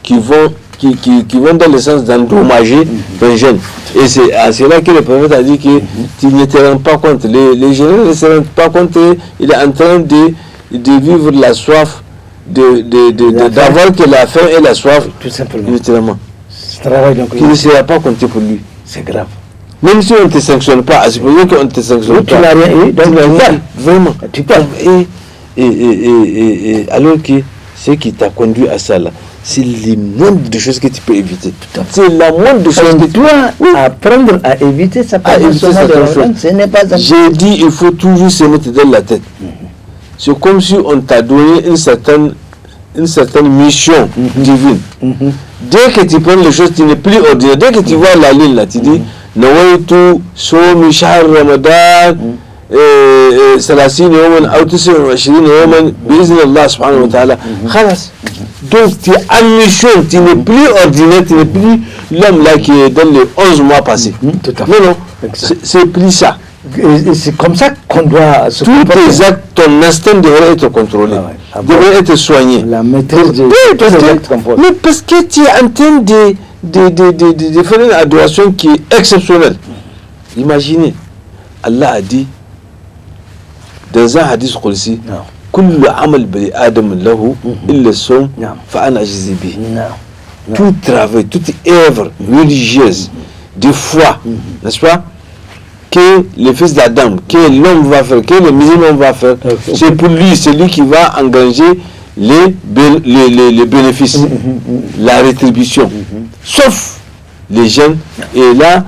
qui vont dans le sens d'endommager un jeune. Et c'est à cela que le prophète a dit que tu ne te rends pas compte. Les jeunes ne se rendent pas compte. Il est en train de vivre la soif, d'avoir que la faim et la soif. Tout simplement. Littéralement. Ce travail donc. Qui ne sera pas compté pour lui. C'est grave. Même si on ne te sanctionne pas, à supposer qu'on ne te sanctionne Donc, pas. tu n'as rien eu, donc Tu tu n'as perds. vraiment. Tu perds. Et alors que ce qui t'a conduit à ça là, c'est le moindre de choses que tu peux éviter. C'est la moindre de choses On que tu doit apprendre à éviter ça. À éviter certaines choses. Ce n'est pas un... J'ai dit, il faut toujours se mettre dans la tête. C'est comme si on t'a donné une certaine mission divine. Dès que tu prends les choses, tu n'es plus ordinaire. Dès que tu vois la ligne là, tu dis Nawaitu Somi Shahr Ramadan 30 يوما أو 29 يوما بإذن الله سبحانه وتعالى. خلاص. Donc tu es en mission, tu n'es plus ordinaire, tu n'es plus l'homme là qui est dans les 11 mois passés. Tout à fait. Non, c'est plus ça. Et c'est comme ça qu'on doit se Tous comporter. tes actes, ton instinct devrait être contrôlé, devrait être soigné. La maîtrise de tous les actes qu'on pose. Mais parce que tu es en train de faire une adoration qui est exceptionnelle. Imaginez, Allah a dit dans un hadith qudsi, كل عمل بني آدم له إلا الصوم فأنا أجزي به. Tout travail, toute œuvre religieuse, de foi, n'est-ce pas, que le fils d'Adam, que l'homme va faire, que le musulman va faire, c'est pour lui, c'est lui qui va engager les bénéfices, la rétribution. Sauf les jeunes, et là,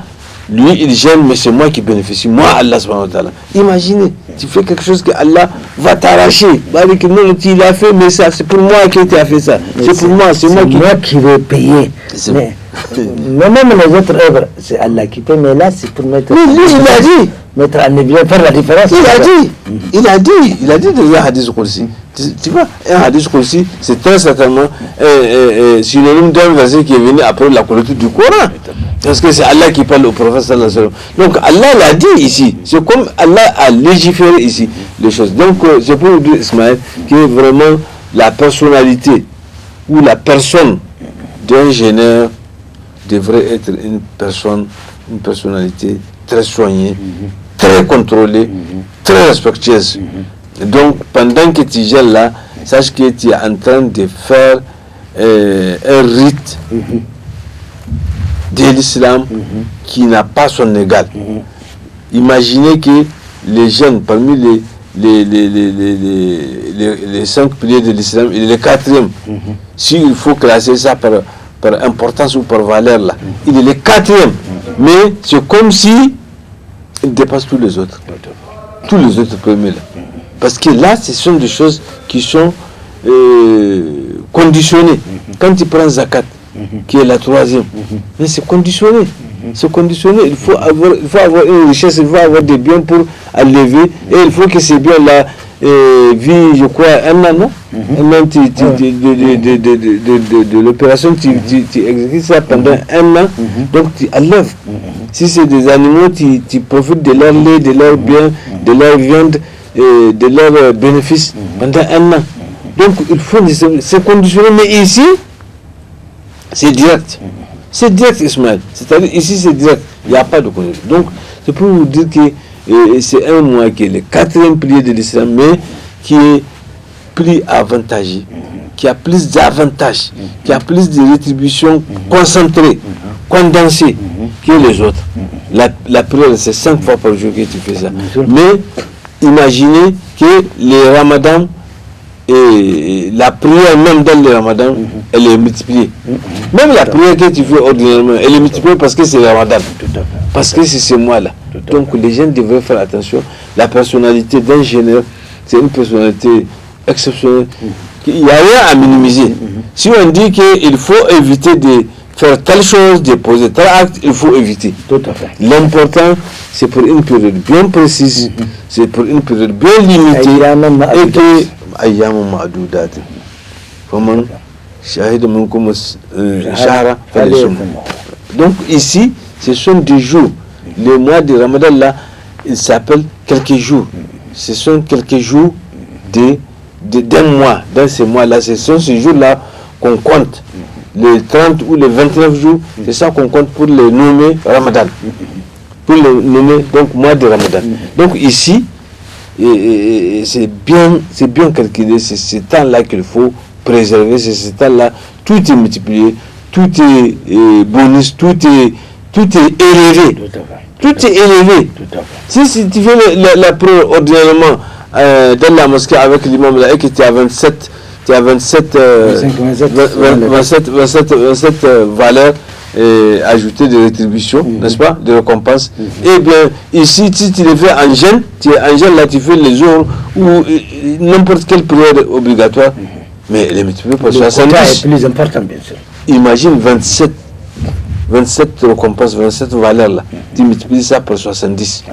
lui il gêne, mais c'est moi qui bénéficie, moi Allah subhanahu wa ta'ala. Imaginez, tu fais quelque chose que Allah va t'arracher. Non, tu l'as fait, mais ça, c'est pour moi que tu as fait ça. C'est pour moi, c'est moi qui vais payer. Mais même les autres œuvres, c'est Allah qui paye, mais là c'est pour mettre. Mais lui, il a dit. Mettre en évidence, faire la différence. Il a dit dans un hadith qudsi. Tu vois, un hadith qudsi, c'est très certainement synonyme d'un verset qui est venu après la clôture du Coran. Parce que c'est Allah qui parle au prophète sallallahu alayhi wa sallam. Donc Allah l'a dit ici. C'est comme Allah a légiféré ici les choses. Donc c'est pour vous dire, Ismaël, que vraiment la personnalité ou la personne d'un génère devrait être une personnalité très soignée, très contrôlée, très respectueuse. Donc pendant que tu gères là, sache que tu es en train de faire un rite de l'islam qui n'a pas son égal. Imaginez que les jeunes, parmi les 5 piliers de l'islam, il est le 4e. S'il faut classer ça par importance ou par valeur, là, il est le 4e. Mais c'est comme si il dépasse tous les autres. Tous les autres premiers là. Parce que là, ce sont des choses qui sont conditionnées. Quand tu prends zakat, qui est la 3e, mais c'est conditionné. C'est conditionné. Il faut avoir une richesse, il faut avoir des biens pour enlever. Et il faut que ces biens-là vivent, je crois, un an, non? Un an de l'opération, tu exécutes ça pendant un an, donc tu enlèves. Si c'est des animaux, tu profites de leur lait, de leur bien, de leur viande, de leurs bénéfices pendant un an. Donc il faut, c'est conditionné, mais ici, c'est direct. C'est direct, Ismaël. C'est-à-dire, ici, c'est direct. Il n'y a pas de condition. Donc, c'est pour vous dire que c'est un mois qui est le 4e pilier de l'islam, mais qui est plus avantageux, qui a plus d'avantages, qui a plus de rétributions concentrées, condensées que les autres. La prière, c'est 5 fois par jour que tu fais ça. Mais, imaginez que les ramadans, et la prière même dans le ramadan, elle est multipliée. Même la prière que tu fais ordinairement, elle est multipliée parce que c'est le ramadan. Parce que c'est ce mois-là. Donc les gens devraient faire attention. La personnalité d'un généreux, c'est une personnalité exceptionnelle. Il n'y a rien à minimiser. Si on dit qu'il faut éviter de faire telle chose, de poser tel acte, il faut éviter. Tout à fait. L'important, c'est pour une période bien précise, c'est pour une période bien limitée. Et que Ayyam Ma'doudat. Vraiment, Shahid Minkum Shahra. Donc ici, ce sont des jours. Le mois de Ramadan là, il s'appelle quelques jours. Ce sont quelques jours d'un mois. Dans ces mois-là, ce sont ces jours-là qu'on compte. Les 30 ou les 29 jours, c'est ça qu'on compte pour les nommer Ramadan. Pour les nommer, donc, mois de Ramadan. Donc ici, c'est bien calculé, c'est ce temps-là qu'il faut préserver, c'est ce temps-là, tout est multiplié, tout est bonus, tout est élevé. Tout est élevé. Si tu fais la prière ordinairement dans la mosquée avec l'imam là, et que tu as 27 valeurs ajoutées de rétribution, n'est-ce pas, de récompense. Et bien, ici, si tu le fais en jeûne, là, tu fais les jours ou n'importe quelle prière obligatoire, mais elle est multipliée par 70. C'est plus important, bien sûr. Imagine 27 récompenses, 27 valeurs là. Tu multiplies ça par 70.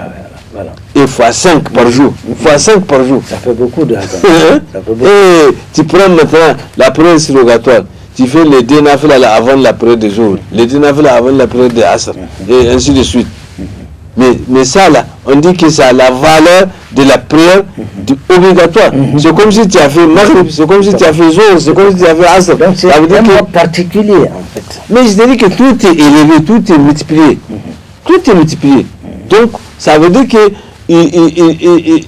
Voilà. Et fois 5 par jour. Ça fait beaucoup de Et tu prends maintenant la prière surrogatoire. Tu fais les deux nafila avant la prière des jours, les deux nafila avant la prière des asr, et ainsi de suite. Mais ça là, on dit que ça a la valeur de la prière obligatoire. C'est comme si tu as fait Maghrib, c'est comme si tu as fait Zohr, c'est comme si tu as fait Asr. Donc c'est un mot particulier en fait. Mais je te dis que tout est élevé, tout est multiplié. Tout est multiplié. Donc ça veut dire que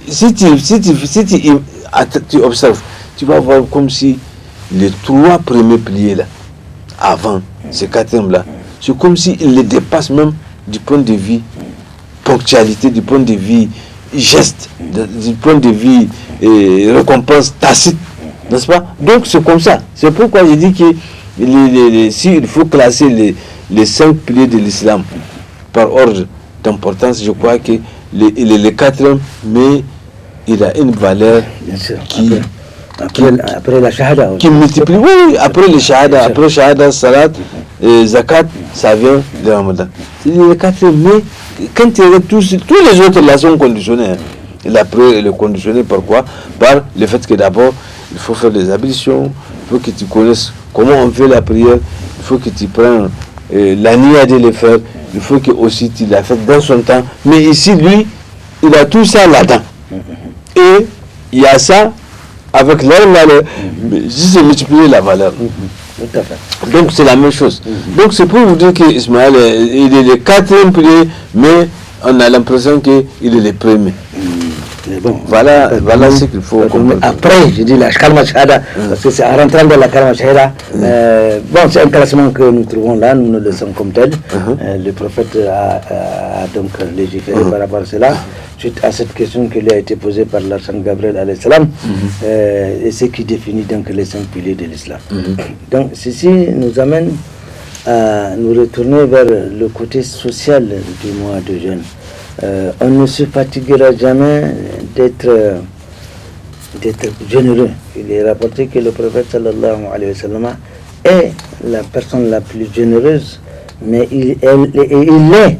si tu observes, tu vas voir comme si les 3 premiers piliers là, avant ces 4e là, c'est comme s'ils les dépassent même du point de vue ponctualité, du point de vue geste, du point de vue récompense tacite, n'est-ce pas? Donc c'est comme ça. C'est pourquoi je dis que s'il faut classer les 5 piliers de l'islam par ordre d'importance, je crois que il est le 4e, mais il a une valeur qui après la shahada qui multiplie. Oui, après le shahada, après shahada, salat, zakat, ça vient de Ramadan. C'est le 4e, mais quand tu regardes tous les autres là sont conditionnés. La prière elle est conditionnée par quoi? Par le fait que d'abord il faut faire des ablutions, il faut que tu connaisses comment on fait la prière, il faut que tu prennes la niya de le faire, il faut que aussi tu la fasses dans son temps. Mais ici lui, il a tout ça là-dedans. Et il y a ça avec leur valeur, mais juste multiplier la valeur. Tout à fait. Donc c'est la même chose. Donc c'est pour vous dire qu'Ismaël, il est le 4e pilier, mais on a l'impression qu'il est le premier. Mais bon, voilà ce qu'il faut comprendre. Après, je dis la Kalma Shahada, parce que c'est en rentrant dans la Kalma Shahada, bon, c'est un classement que nous trouvons là, nous le laissons comme tel. Le prophète a donc légiféré par rapport à cela, suite à cette question qui lui a été posée par l'archange Gabriel alayhi salam, et ce qui définit donc les 5 piliers de l'islam. Donc ceci nous amène à nous retourner vers le côté social du mois de jeûne. On ne se fatiguera jamais d'être généreux. Il est rapporté que le prophète sallallahu alayhi wa sallam est la personne la plus généreuse, mais il est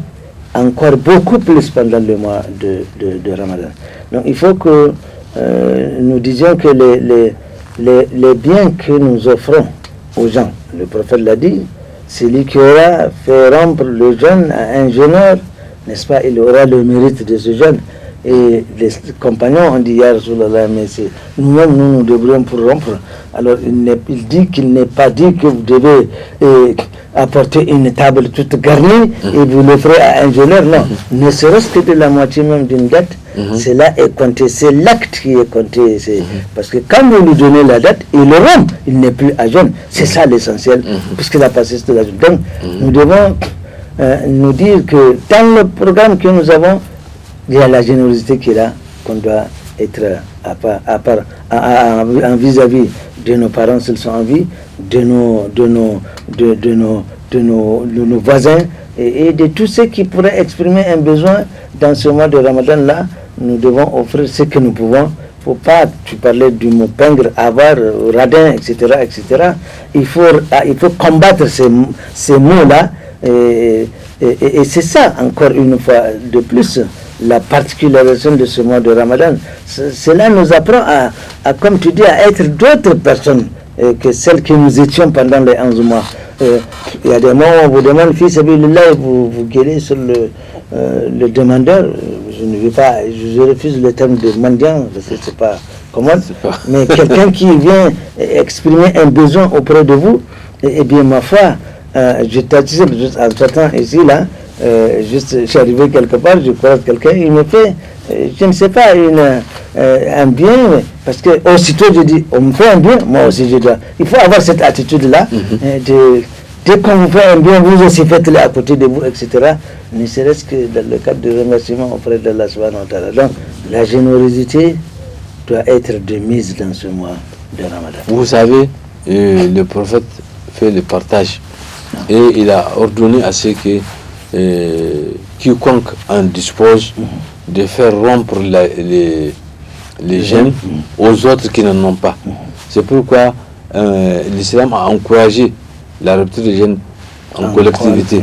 encore beaucoup plus pendant le mois de Ramadan. Donc il faut que nous disions que les biens que nous offrons aux gens, le prophète l'a dit, celui qui aura fait rompre le jeûne à un jeûneur, n'est-ce pas, il aura le mérite de ce jeûne. Et les compagnons ont dit, Ya Rasulallah, mais c'est nous-mêmes, nous devrions pour rompre. Alors il dit qu'il n'est pas dit que vous devez apporter une table toute garnie et vous l'offrez à un jeûneur. Non, ne serait-ce que de la moitié même d'une dette, cela est compté, c'est l'acte qui est compté. Parce que quand vous lui donnez la dette, il le rompt, il n'est plus à jeûne. C'est ça l'essentiel, puisqu'il a passé de la jeûne. Donc, nous devons nous dire que dans le programme que nous avons, il y a la générosité qui est là, qu'on doit être en vis-à-vis de nos parents s'ils sont en vie, de nos voisins, et de tous ceux qui pourraient exprimer un besoin dans ce mois de Ramadan-là, nous devons offrir ce que nous pouvons. Il ne faut pas, tu parlais du mot pingre, avare, radin, etc., etc. Il faut combattre ces mots-là. Et c'est ça, encore une fois de plus, la particularisation de ce mois de Ramadan. Cela nous apprend à, comme tu dis, à être d'autres personnes que celles que nous étions pendant les 11 mois. Il y a des moments où on vous demande, fils sabilillah, vous gueulez sur le demandeur. Je refuse le terme de mendiant, je ne sais pas comment, mais quelqu'un qui vient exprimer un besoin auprès de vous, eh bien, ma foi, je t'anticipe juste en sortant ici, là, je suis arrivé quelque part, je croise quelqu'un, il me fait, je ne sais pas, un bien, parce que aussitôt je dis, on me fait un bien, moi aussi je dois. Il faut avoir cette attitude-là, dès qu'on vous fait un bien, vous aussi faites-le à côté de vous, etc. Ne serait-ce que dans le cadre de remerciement auprès d'Allah subhanahu wa ta'ala. Donc, la générosité doit être de mise dans ce mois de Ramadan. Vous savez, le prophète fait le partage et il a ordonné à ce que quiconque en dispose de faire rompre les jeûnes aux autres qui n'en ont pas. C'est pourquoi l'islam a encouragé la rupture des jeûnes en collectivité.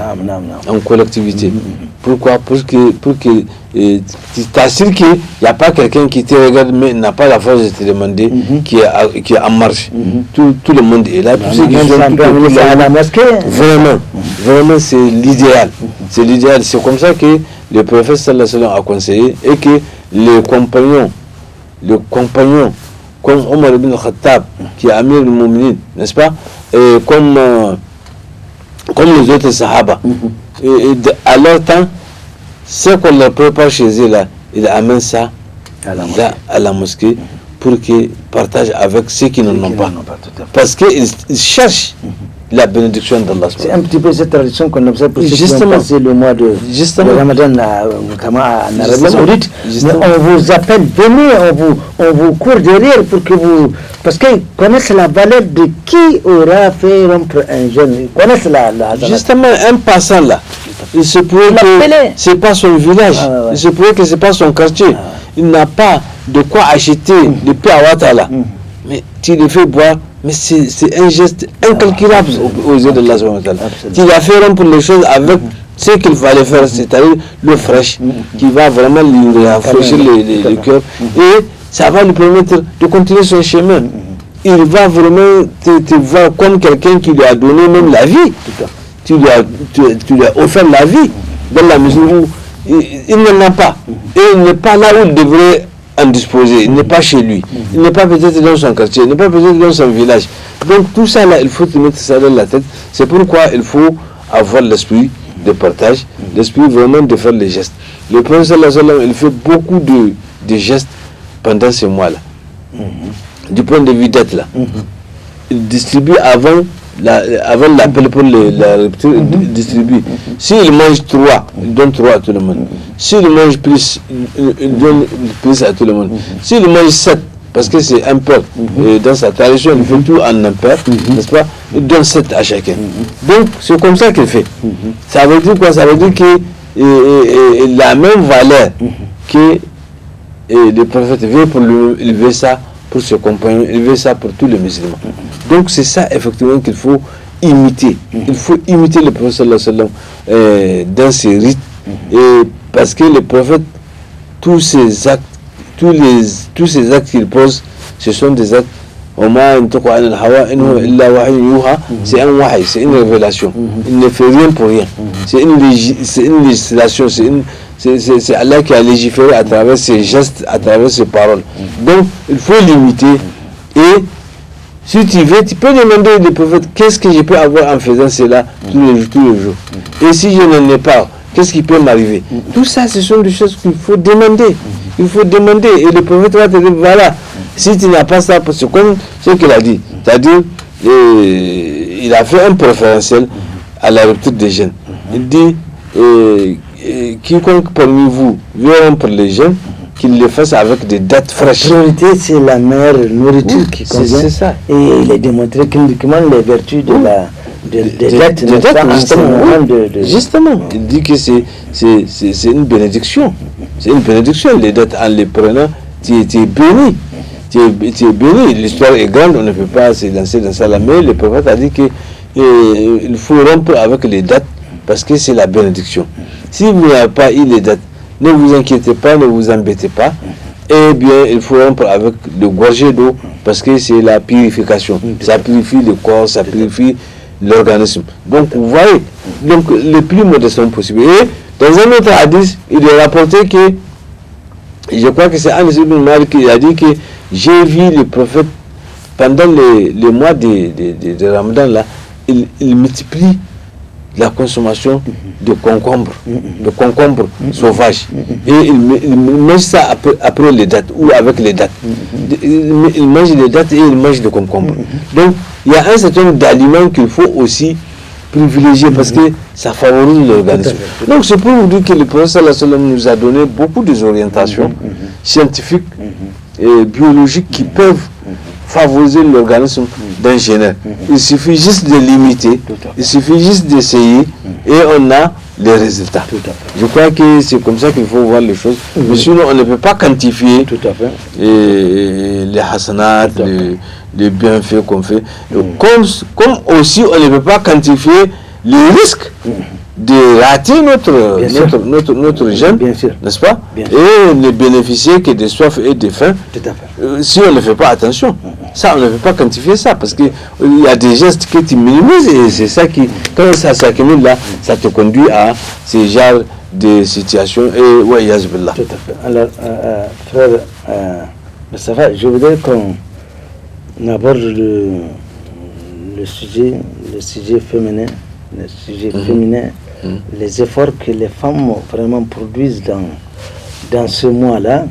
En collectivité. Pourquoi? Pour que tu t'assures qu'il n'y a pas quelqu'un qui te regarde mais n'a pas la force de te demander qui est en marche. Tout le monde est là. Tous ceux qui sont à la mosquée. Vraiment c'est l'idéal. C'est l'idéal. C'est comme ça que le prophète sallallahu alayhi wa sallam a conseillé et que les compagnons comme Omar ibn Khattab qui est Amir al-Mu'minin, n'est-ce pas? Et comme les autres sahaba. Et à leur temps, ce qu'on leur prépare chez eux là, ils amènent ça à la mosquée pour qu'ils partagent avec ceux qui n'en ont pas. Parce qu'ils cherchent la bénédiction d'Allah. C'est un petit peu cette tradition qu'on observe pour ceux qui ont passé le mois de Ramadan, notamment en Arabie Saoudite. Mais on vous appelle, venez, on vous court derrière pour que vous... Parce qu'ils connaissent la valeur de qui aura fait rompre un jeune. Ils connaissent la justement, un passant là, il se pourrait que ce n'est pas son village, il se pourrait que ce n'est pas son quartier. Il n'a pas de quoi acheter le pain à Ouattara. Mais tu le fais boire. Mais c'est un geste incalculable aux yeux de Allah. Tu as fait rompre les choses avec ce qu'il fallait faire, c'est-à-dire l'eau fraîche, qui va vraiment lui rafraîchir le cœur. Et ça va lui permettre de continuer son chemin. Il va vraiment te voir comme quelqu'un qui lui a donné même la vie. Tu lui as offert la vie dans la mesure où il n'en a pas. Et il n'est pas là où il devrait en disposer, il n'est pas chez lui, il n'est pas peut-être dans son quartier, il n'est pas peut-être dans son village. Donc tout ça là, il faut te mettre ça dans la tête. C'est pourquoi il faut avoir l'esprit de partage, l'esprit vraiment de faire les gestes. Le prophète sallallahu alayhi wa sallam, il fait beaucoup de gestes pendant ces mois-là. Du point de vue d'être là. Il distribue avant l'appel pour la rupture, il distribue. S'il mange 3, il donne 3 à tout le monde. S'il mange plus, il donne plus à tout le monde. S'il mange 7, parce que c'est impair, et dans sa tradition, il fait tout en impair, n'est-ce pas? Il donne 7 à chacun. Donc, c'est comme ça qu'il fait. Ça veut dire quoi? Ça veut dire que la même valeur que le prophète veut pour lui, il veut ça pour ses compagnons, il veut ça pour tous les musulmans. Donc c'est ça effectivement qu'il faut imiter. Il faut imiter le prophète sallallahu alayhi wa sallam dans ses rites. Et parce que le prophète, tous ces actes qu'il pose, ce sont des actes. C'est un wahy, c'est une révélation. Il ne fait rien pour rien. C'est une législation, c'est Allah qui a légiféré à travers ses gestes, à travers ses paroles. Donc, il faut l'imiter. Et si tu veux, tu peux demander au prophète, qu'est-ce que je peux avoir en faisant cela tous les jours. Et si je n'en ai pas, qu'est-ce qui peut m'arriver? Tout ça, ce sont des choses qu'il faut demander. Il faut demander. Et le prophète va te dire, voilà, si tu n'as pas ça, c'est comme ce qu'il a dit. C'est-à-dire, il a fait un préférentiel à la rupture des jeûnes. Il dit, quiconque parmi vous veut rompre les jeûnes, qu'il le fasse avec des dates fraîches. La priorité, c'est la meilleure nourriture qui convient. C'est ça. Et il est démontré cliniquement les vertus de dettes, justement, il dit que c'est une bénédiction. C'est une bénédiction, les dettes. En les prenant, tu es béni. Tu es béni. L'histoire est grande, on ne peut pas se lancer dans ça là. Mais le prophète a dit qu'il faut rompre avec les dettes parce que c'est la bénédiction. Si vous n'avez pas eu les dettes, ne vous inquiétez pas, ne vous embêtez pas. Eh bien, il faut rompre avec le gorgée d'eau parce que c'est la purification. Ça purifie le corps, ça purifie l'organisme. Donc, vous voyez, donc, le plus modestement possible. Et dans un autre hadith, il est rapporté que, je crois que c'est Anas ibn Malik qui a dit que j'ai vu le prophète pendant les mois de Ramadan, là, il multiplie la consommation de concombres, sauvages. Et il mange ça après les dates ou avec les dates. Il mange les dates et il mange des concombres. Donc, il y a un certain nombre d'aliments qu'il faut aussi privilégier parce que ça favorise l'organisme. Donc, c'est pour vous dire que le prophète sallallahu alayhi wa sallam nous a donné beaucoup d'orientations scientifiques et biologiques qui peuvent favoriser l'organisme d'un génère. Il suffit juste de limiter, il suffit juste d'essayer et on a les résultats. Je crois que c'est comme ça qu'il faut voir les choses. Mais sinon, on ne peut pas quantifier les hasanats, les bienfaits qu'on fait. Comme aussi, on ne peut pas quantifier les risques de rater notre jeûne, n'est-ce pas? Et ne bénéficier que de soif et de faim si on ne fait pas attention. Ça, on ne peut pas quantifier ça parce qu'il y a des gestes que tu minimises et c'est ça qui, quand ça s'accumule là, ça te conduit à ces genres de situations. Et ouais, yazbillah. Tout à fait. Alors, frère Moustapha, je voudrais qu'on aborde le sujet féminin, les efforts que les femmes vraiment produisent dans ce mois-là.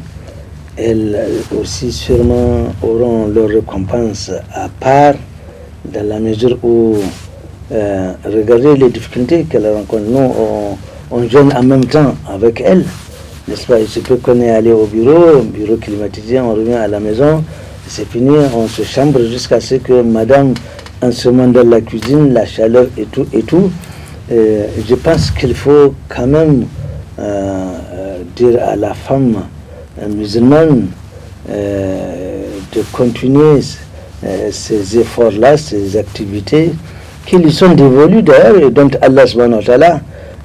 Elles aussi sûrement auront leur récompense à part, dans la mesure où regardez les difficultés qu'elles rencontrent. Nous, on jeûne en même temps avec elles, n'est-ce pas? Il se peut qu'on est allé au bureau climatisé, on revient à la maison, c'est fini, on se chambre jusqu'à ce que madame, en se met dans la cuisine, la chaleur et tout. Je pense qu'il faut quand même dire à la femme musulmane de continuer ces efforts-là, ces activités qui lui sont dévolues d'ailleurs et dont Allah subhanahu wa ta'ala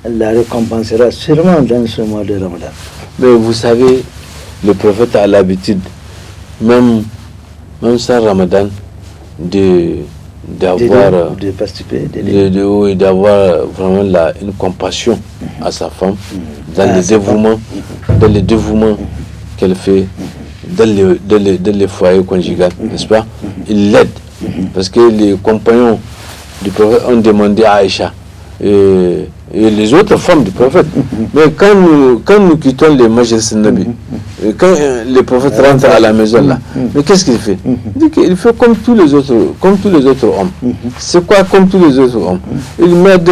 la récompensera sûrement dans ce mois de Ramadan. Mais vous savez, le prophète a l'habitude, même sans Ramadan, d'avoir de participer, d'avoir vraiment une compassion à sa femme dans le dévouement qu'elle fait dans les foyers conjugaux, n'est-ce pas? Il l'aide parce que les compagnons du prophète ont demandé à Aïcha et les autres femmes du prophète. Mais quand nous quittons les majlis Nabi, quand le prophète rentre à la maison là, mais qu'est-ce qu'il fait? Il dit qu'il fait comme tous les autres hommes. C'est quoi comme tous les autres hommes? Il m'aide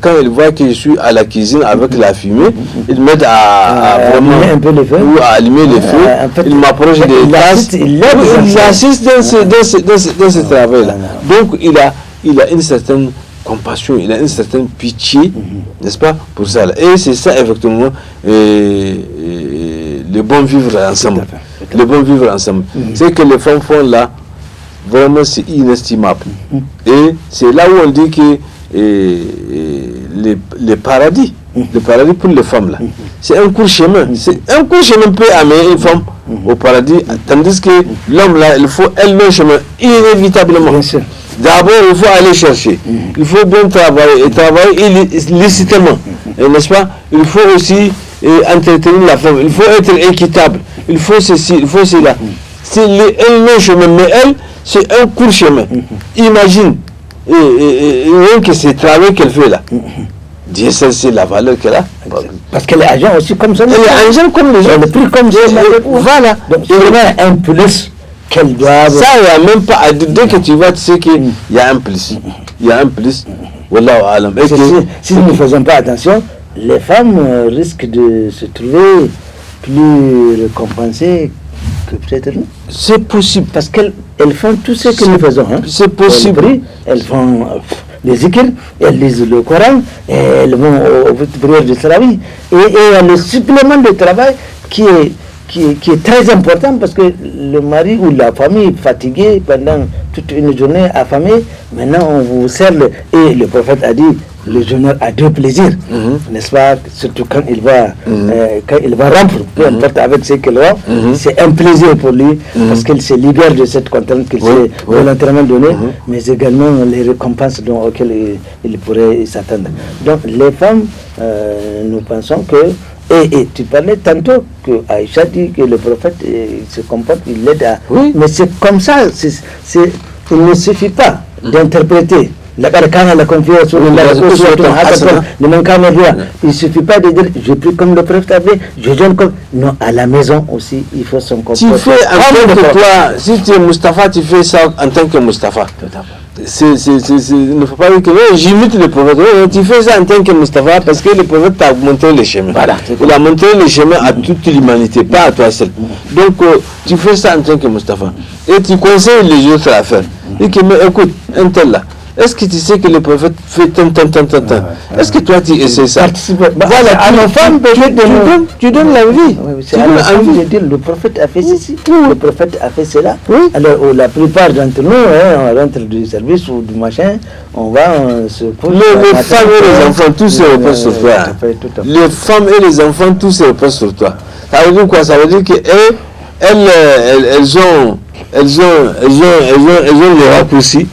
quand il voit que je suis à la cuisine avec la fumée, il m'aide à vraiment allumer les feux. En fait, il m'approche des tasses, il assiste dans ce travail là. Donc il a une certaine compassion, il a une certaine pitié, n'est-ce pas, pour ça. Et c'est ça, effectivement, le bon vivre ensemble. Le bon vivre ensemble. C'est que les femmes font là, vraiment, c'est inestimable. Et c'est là où on dit que le paradis pour les femmes, là, c'est un court chemin. Un court chemin peut amener une femme au paradis, tandis que l'homme, là, il faut elle-même chemin, inévitablement. Bien sûr. D'abord, il faut aller chercher. Il faut bien travailler, et travailler illicitement. N'est-ce pas? Il faut aussi entretenir la femme. Il faut être équitable. Il faut ceci, il faut cela. C'est un long chemin, mais elle, c'est un court chemin. Imagine, rien que ce travail qu'elle fait là. Dieu sait c'est la valeur qu'elle a. Parce qu'elle est agent aussi comme ça. Elle est agent comme les autres. Elle est pris comme ça. Voilà. Donc, il y a un plus qu'elle doit. Ça, il n'y a même pas à dire. Dès que tu vois, tu sais qu'il y a un plus. Il y a un plus. Wallahu alam. Si nous ne faisons pas attention, les femmes risquent de se trouver plus récompensées que peut-être nous. C'est possible. Parce qu'elles elles font tout ce que nous faisons. Hein. C'est possible. Elles prient, elles font les zikr, elles lisent le Coran, et elles vont aux prières du travail. Et il y a le supplément de travail qui est très important parce que le mari ou la famille est fatiguée pendant toute une journée affamée. Maintenant, on vous sert et le prophète a dit le jeûneur a deux plaisirs, n'est-ce pas? Surtout quand il va rompre, peu importe avec ce qu'il va, c'est un plaisir pour lui parce qu'il se libère de cette contrainte qu'il s'est volontairement donnée, mais également les récompenses auxquelles il pourrait s'attendre. Donc les femmes, nous pensons que et tu parlais tantôt que Aïcha dit que le prophète se comporte, il l'aide à... Oui. Mais c'est comme ça, il ne suffit pas d'interpréter. Il ne suffit pas de dire je prie comme le prophète a fait, je jeûne comme... Non, à la maison aussi, il faut son comportement. Tu fais en tant que toi, si tu es Mustapha, tu fais ça en tant que Mustapha. Tout à fait. Il ne faut pas dire que j'imite le prophète. Tu fais ça en tant que Mustapha parce que le prophète t'a montré les chemins. Voilà, il a montré les chemins à toute l'humanité, pas à toi seul. Donc tu fais ça en tant que Mustapha. Et tu conseilles les autres à faire. Et que, mais écoute, un tel là. Est-ce que tu sais que le prophète fait tant? Est-ce que toi tu essaies ça? Voilà, à nos femmes, tu donnes la vie. C'est à nos femmes de dire le prophète a fait ceci, le prophète a fait cela. Alors, la plupart d'entre nous, on rentre du service ou du machin, on se pose. Les femmes et les enfants, tous se reposent sur toi. Les femmes et les enfants, tous se reposent sur toi. Ça veut dire quoi? Ça veut dire qu'elles ont les raccourcis,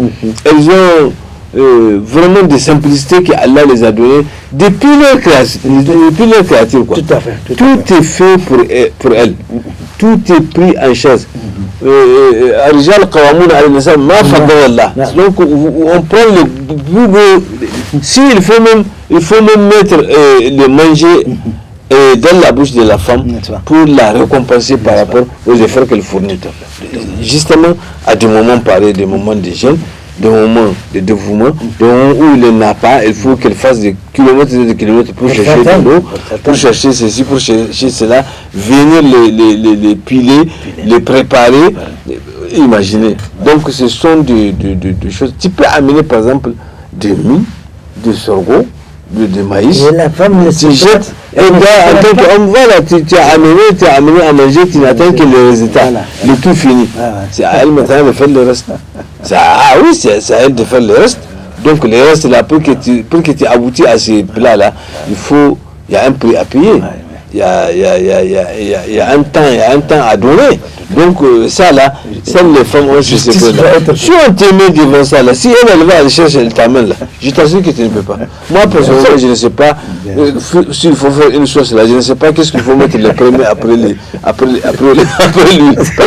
elles ont vraiment des simplicités qu'Allah les a données depuis leur créature. Quoi. Tout à fait. Tout est fait pour elles. Tout est pris en charge. Donc on prend le bout. Il faut même mettre le manger dans la bouche de la femme pour la récompenser par rapport aux efforts qu'elle fournit. Justement, à des moments pareils, des moments de jeûne, des moments de dévouement, des moments où il n'a pas, il faut qu'elle fasse des kilomètres et des kilomètres pour chercher de l'eau, pour chercher ceci, pour chercher cela, venir les piler, les préparer. Imaginez. Donc ce sont des choses. Tu peux amener par exemple des mie, de sorgho, de maïs, et la femme tu jettes, et en tant qu'homme, voilà, tu as amené à manger, tu n'attends que le résultat, le tout fini. C'est à elle maintenant de faire le reste. C'est à elle de faire le reste. Donc le reste là, pour que tu aboutis à ces plats-là, il y a un prix à payer. Il y a un temps à donner. Donc ça là, celles les femmes ont ce secret. Si on te met devant ça là, si elle va aller chercher, elle t'amène là, je t'assure que tu ne peux pas. Moi personnellement, je ne sais pas s'il faut faire une chose là, je ne sais pas qu'est-ce qu'il faut mettre les premiers après lui, par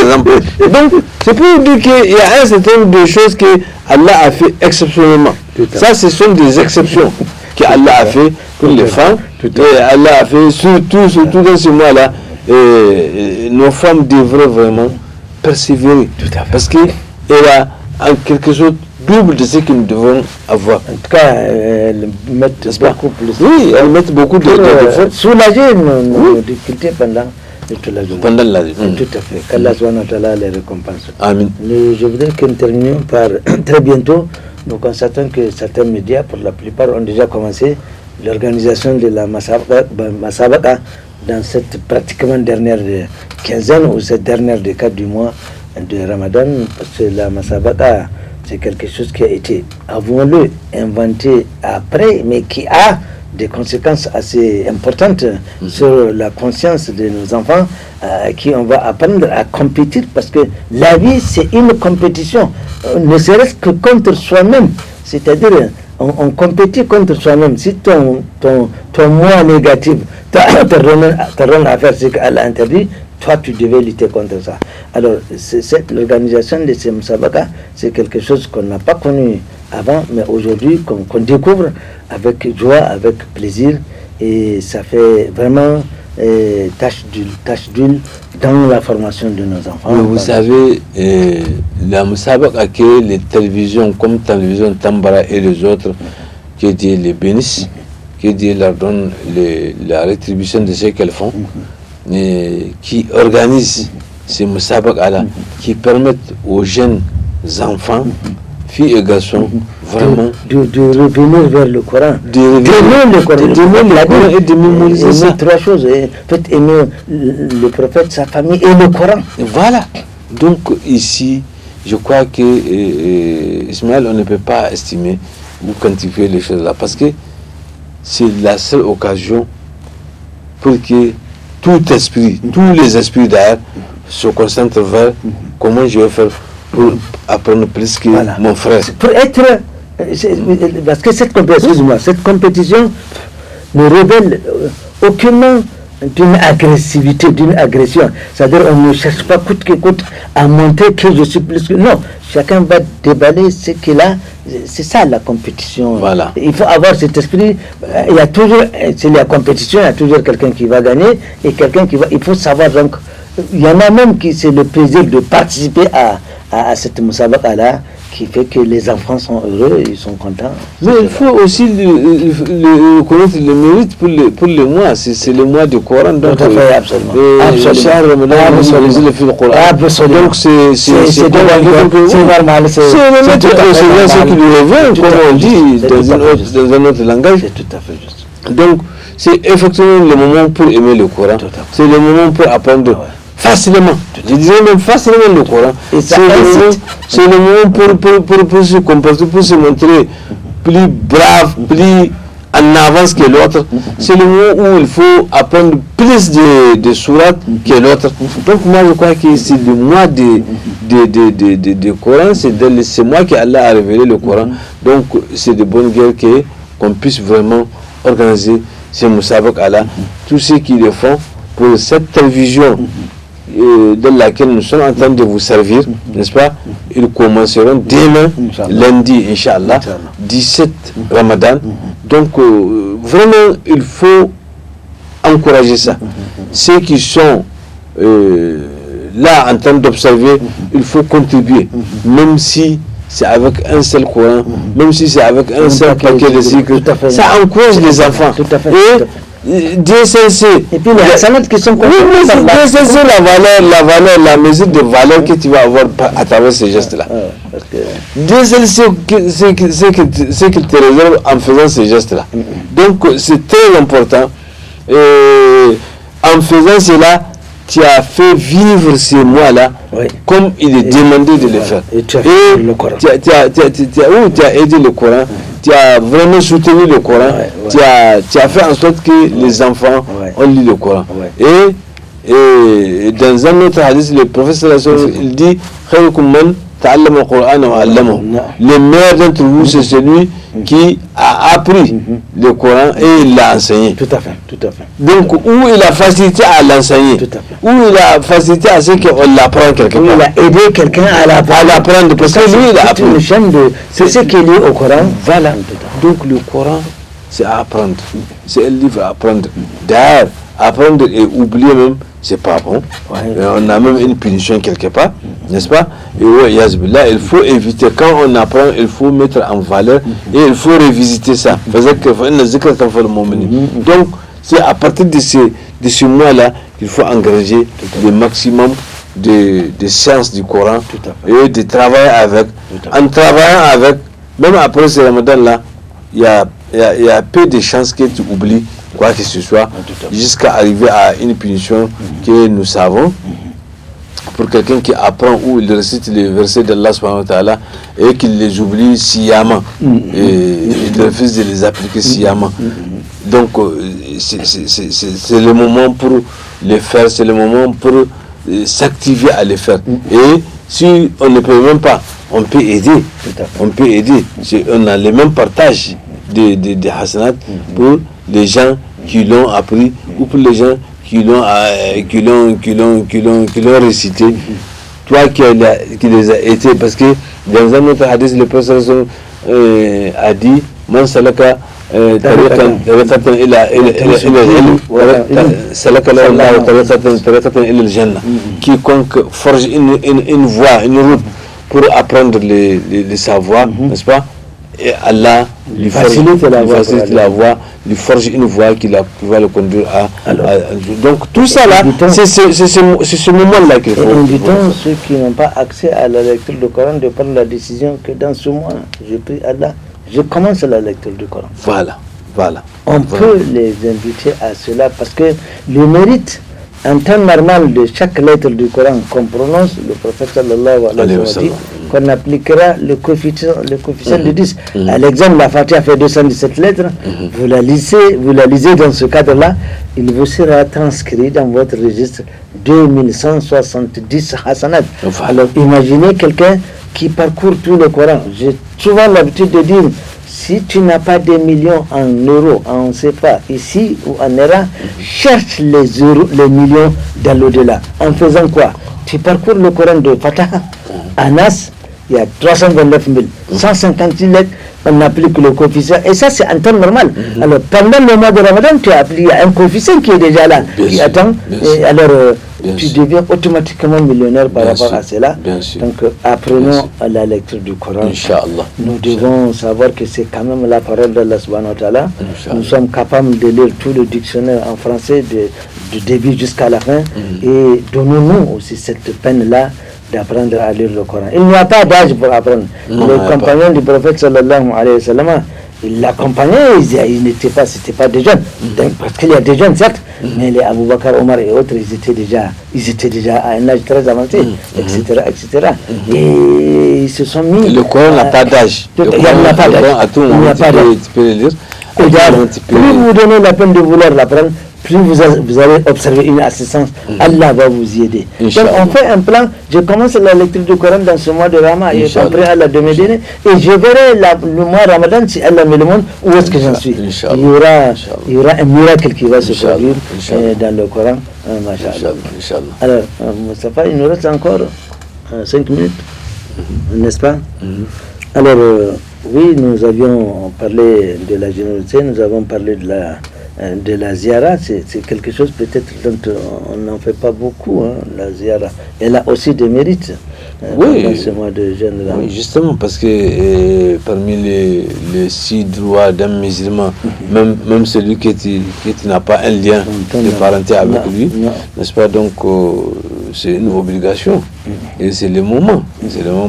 exemple. Donc c'est pour dire qu'il y a un certain nombre de choses que Allah a fait exceptionnellement. Ça, ce sont des exceptions qu'Allah a fait pour les femmes. Et Allah a fait surtout dans ce mois-là. Nos femmes devraient vraiment persévérer. Parce qu'il y a en quelque chose double de ce que nous devons avoir. En tout cas, elles mettent beaucoup plus. Oui, elles mettent beaucoup d'efforts. Soulager nos difficultés pendant toute la journée. Pendant la journée. Tout à fait. Qu'Allah subhanahu wa ta'ala les récompense. Amin. Je voudrais que nous terminions par très bientôt. Nous constatons que certains médias, pour la plupart, ont déjà commencé l'organisation de la Masabaka dans cette pratiquement dernière quinzaine ou cette dernière décade du mois de Ramadan, parce que la Masabaka, c'est quelque chose qui a été, avouons-le, inventé après, mais qui a des conséquences assez importantes sur la conscience de nos enfants, à qui on va apprendre à compétir, parce que la vie, c'est une compétition, ne serait-ce que contre soi-même, c'est-à-dire on compétit contre soi-même. Si ton moi négatif te rend à faire ce qu'Allah interdit, toi tu devais lutter contre ça. Alors l'organisation de ces Msabaka, c'est quelque chose qu'on n'a pas connu avant, mais aujourd'hui qu'on découvre avec joie, avec plaisir, et ça fait vraiment tâche d'huile dans la formation de nos enfants. Mais vous savez, la Msabaka a créé les télévisions comme Télévision Tambara et les autres, qui Dieu les bénisse, que Dieu leur donne la rétribution de ce qu'elles font, qui organisent ces Msabaka là, qui permettent aux jeunes enfants, filles et garçons, vraiment de revenir vers le Coran, d'aimer le Coran, le Coran et de mémoriser ça. Trois choses, faites aimer le prophète, sa famille et le Coran. Voilà. Donc ici, je crois que Ismaël, on ne peut pas estimer ou quantifier les choses là, parce que c'est la seule occasion pour que tout esprit, tous les esprits d'ailleurs se concentrent vers comment je vais faire pour apprendre plus que mon frère. Pour être, parce que cette compétition ne révèle aucunement d'une agressivité, d'une agression. C'est-à-dire on ne cherche pas coûte que coûte à montrer que je suis plus que... Non, chacun va déballer ce qu'il a. C'est ça la compétition. Voilà. Il faut avoir cet esprit. Il y a toujours, c'est la compétition, il y a toujours quelqu'un qui va gagner et quelqu'un qui va... Il faut savoir donc... Il y en a même qui c'est le plaisir de participer à cette Moussabaqa-là qui fait que les enfants sont heureux, ils sont contents. Mais il faut aussi connaître le mérite pour les mois. C'est le mois du Coran. Donc, tout à fait, absolument. Donc c'est normal. C'est ce qui lui revient, comme on dit dans un autre langage. C'est tout à fait juste. Donc c'est effectivement le moment pour aimer le Coran. C'est le moment pour apprendre facilement. Je dirais même facilement le Coran. C'est le moment pour se comporter, pour se montrer plus brave, plus en avance que l'autre. C'est le moment où il faut apprendre plus de sourates que l'autre. Donc moi je crois que c'est le mois de Coran, c'est moi qui Allah a révélé le Coran. Donc c'est de bonne guerre qu'on puisse vraiment organiser ces Moussabaqa-là. Tous ceux qui le font pour cette télévision dans laquelle nous sommes en train de vous servir, n'est-ce pas? Ils commenceront demain, lundi, Inch'Allah, 17 Ramadan. Donc, vraiment, il faut encourager ça. Ceux qui sont là en train d'observer, il faut contribuer, même si c'est avec un seul Coran, même si c'est avec un seul paquet de cycles. Ça encourage les enfants. Dieu sait. Et puis les hasanats qui sont Dieu sait la mesure de valeur que tu vas avoir à travers ces gestes-là. Dieu sait ce qu'il te réserve en faisant ces gestes-là. Donc c'est très important. En faisant cela, tu as fait vivre ces mois-là comme il est demandé de le faire. Et tu as fait le Coran. Tu as aidé le Coran. Tu as vraiment soutenu le Coran, tu as fait en sorte que les enfants ont lu le Coran. Et dans un autre hadith, le prophète il dit le meilleur d'entre vous, c'est celui qui a appris le Coran et il l'a enseigné. Tout à fait, tout à fait. Donc, où il a facilité à l'enseigner, où il a facilité à ce qu'on l'apprend quelque part. Il a aidé quelqu'un à l'apprendre, parce que lui, il a appris. C'est ce qui est lié au Coran. Voilà. Donc, le Coran, c'est à apprendre. C'est un livre à apprendre. D'ailleurs, apprendre et oublier même, c'est pas bon. On a même une punition quelque part, n'est-ce pas? Et là, il faut éviter, quand on apprend, il faut mettre en valeur et il faut revisiter ça. Donc, c'est à partir de ce mois-là qu'il faut engager le maximum de sciences du Coran et de travailler avec. En travaillant avec, même après ce Ramadan-là, il y a peu de chances que tu oublies quoi que ce soit, jusqu'à arriver à une punition que nous savons. Pour quelqu'un qui apprend ou il récite les versets d'Allah subhanahu wa ta'ala et qu'il les oublie sciemment et il refuse de les appliquer sciemment. Donc c'est le moment pour les faire, c'est le moment pour s'activer à les faire. Et si on ne peut même pas, on peut aider. On peut aider. On a le même partage des hasanat pour les gens qui l'ont appris ou pour les gens qui l'ont récité. Toi qui les a été, parce que dans un autre hadith, le prophète a dit Man salaka tariqatan ila salaka lahu tariqatan ila al-jannah. Quiconque forge une voie, une route pour apprendre les savoirs, n'est-ce pas? et Allah lui facilite la voie, lui forge une voie qui va le conduire à donc tout ça là, c'est ce moment-là qu'il faut. Et invitons ceux qui n'ont pas accès à la lecture du Coran de prendre la décision que dans ce mois, je prie Allah, je commence la lecture du Coran. Voilà. On peut les inviter à cela parce que le mérite en temps normal de chaque lettre du Coran qu'on prononce, le prophète sallallahu alayhi wa sallam, qu'on appliquera le coefficient de 10. À l'exemple, la Fatiha fait 217 lettres, vous la lisez dans ce cadre-là, il vous sera transcrit dans votre registre 2170 hasanat. Alors imaginez quelqu'un qui parcourt tout le Coran. J'ai souvent l'habitude de dire, si tu n'as pas des millions en euros, en CFA, ici ou en ERA, cherche les millions dans l'au-delà. En faisant quoi? Tu parcours le Coran de Fataha, Anas, il y a 329 000, 156 lettres, on applique le coefficient, et ça c'est en temps normal. Alors pendant le mois de Ramadan, tu as appliqué un coefficient qui est déjà là, qui attend, et alors tu deviens automatiquement millionnaire par rapport à cela. Donc apprenons à la lecture du Coran. Inch'Allah. Nous devons savoir que c'est quand même la parole d'Allah subhanahu wa ta'ala. Nous sommes capables de lire tout le dictionnaire en français du début jusqu'à la fin, et donnons-nous aussi cette peine-là d'apprendre à lire le Coran. Il n'y a pas d'âge pour apprendre. Les compagnons du prophète sallallahu alayhi wa sallam, ils l'accompagnaient, c'était pas des jeunes. Parce qu'il y a des jeunes, certes, mais les Abu Bakr, Omar et autres, ils étaient déjà à un âge très avancé, etc. Et ils se sont mis... Le Coran n'a pas d'âge. Il n'y a pas d'âge. À tout moment, tu peux le lire. Plus vous donnez la peine de vouloir l'apprendre, plus vous allez observer une assistance, Allah va vous y aider. Donc on fait un plan, je commence la lecture du Coran dans ce mois de Ramadan, et je prie Allah de me donner, et je verrai le mois Ramadan, si Allah me le montre, où est-ce que j'en suis. Il y aura un miracle qui va se produire dans le Coran. Alors, Moustapha, il nous reste encore 5 minutes, n'est-ce pas? Alors, oui, nous avions parlé de la générosité, nous avons parlé de la ziara, c'est quelque chose peut-être dont on n'en fait pas beaucoup, la ziara. Elle a aussi des mérites dans ce mois de jeûne. Oui, justement, parce que parmi les 6 droits d'un musulman, même celui qui n'a pas un lien de parenté avec lui, n'est-ce pas, donc c'est une obligation. Et c'est le moment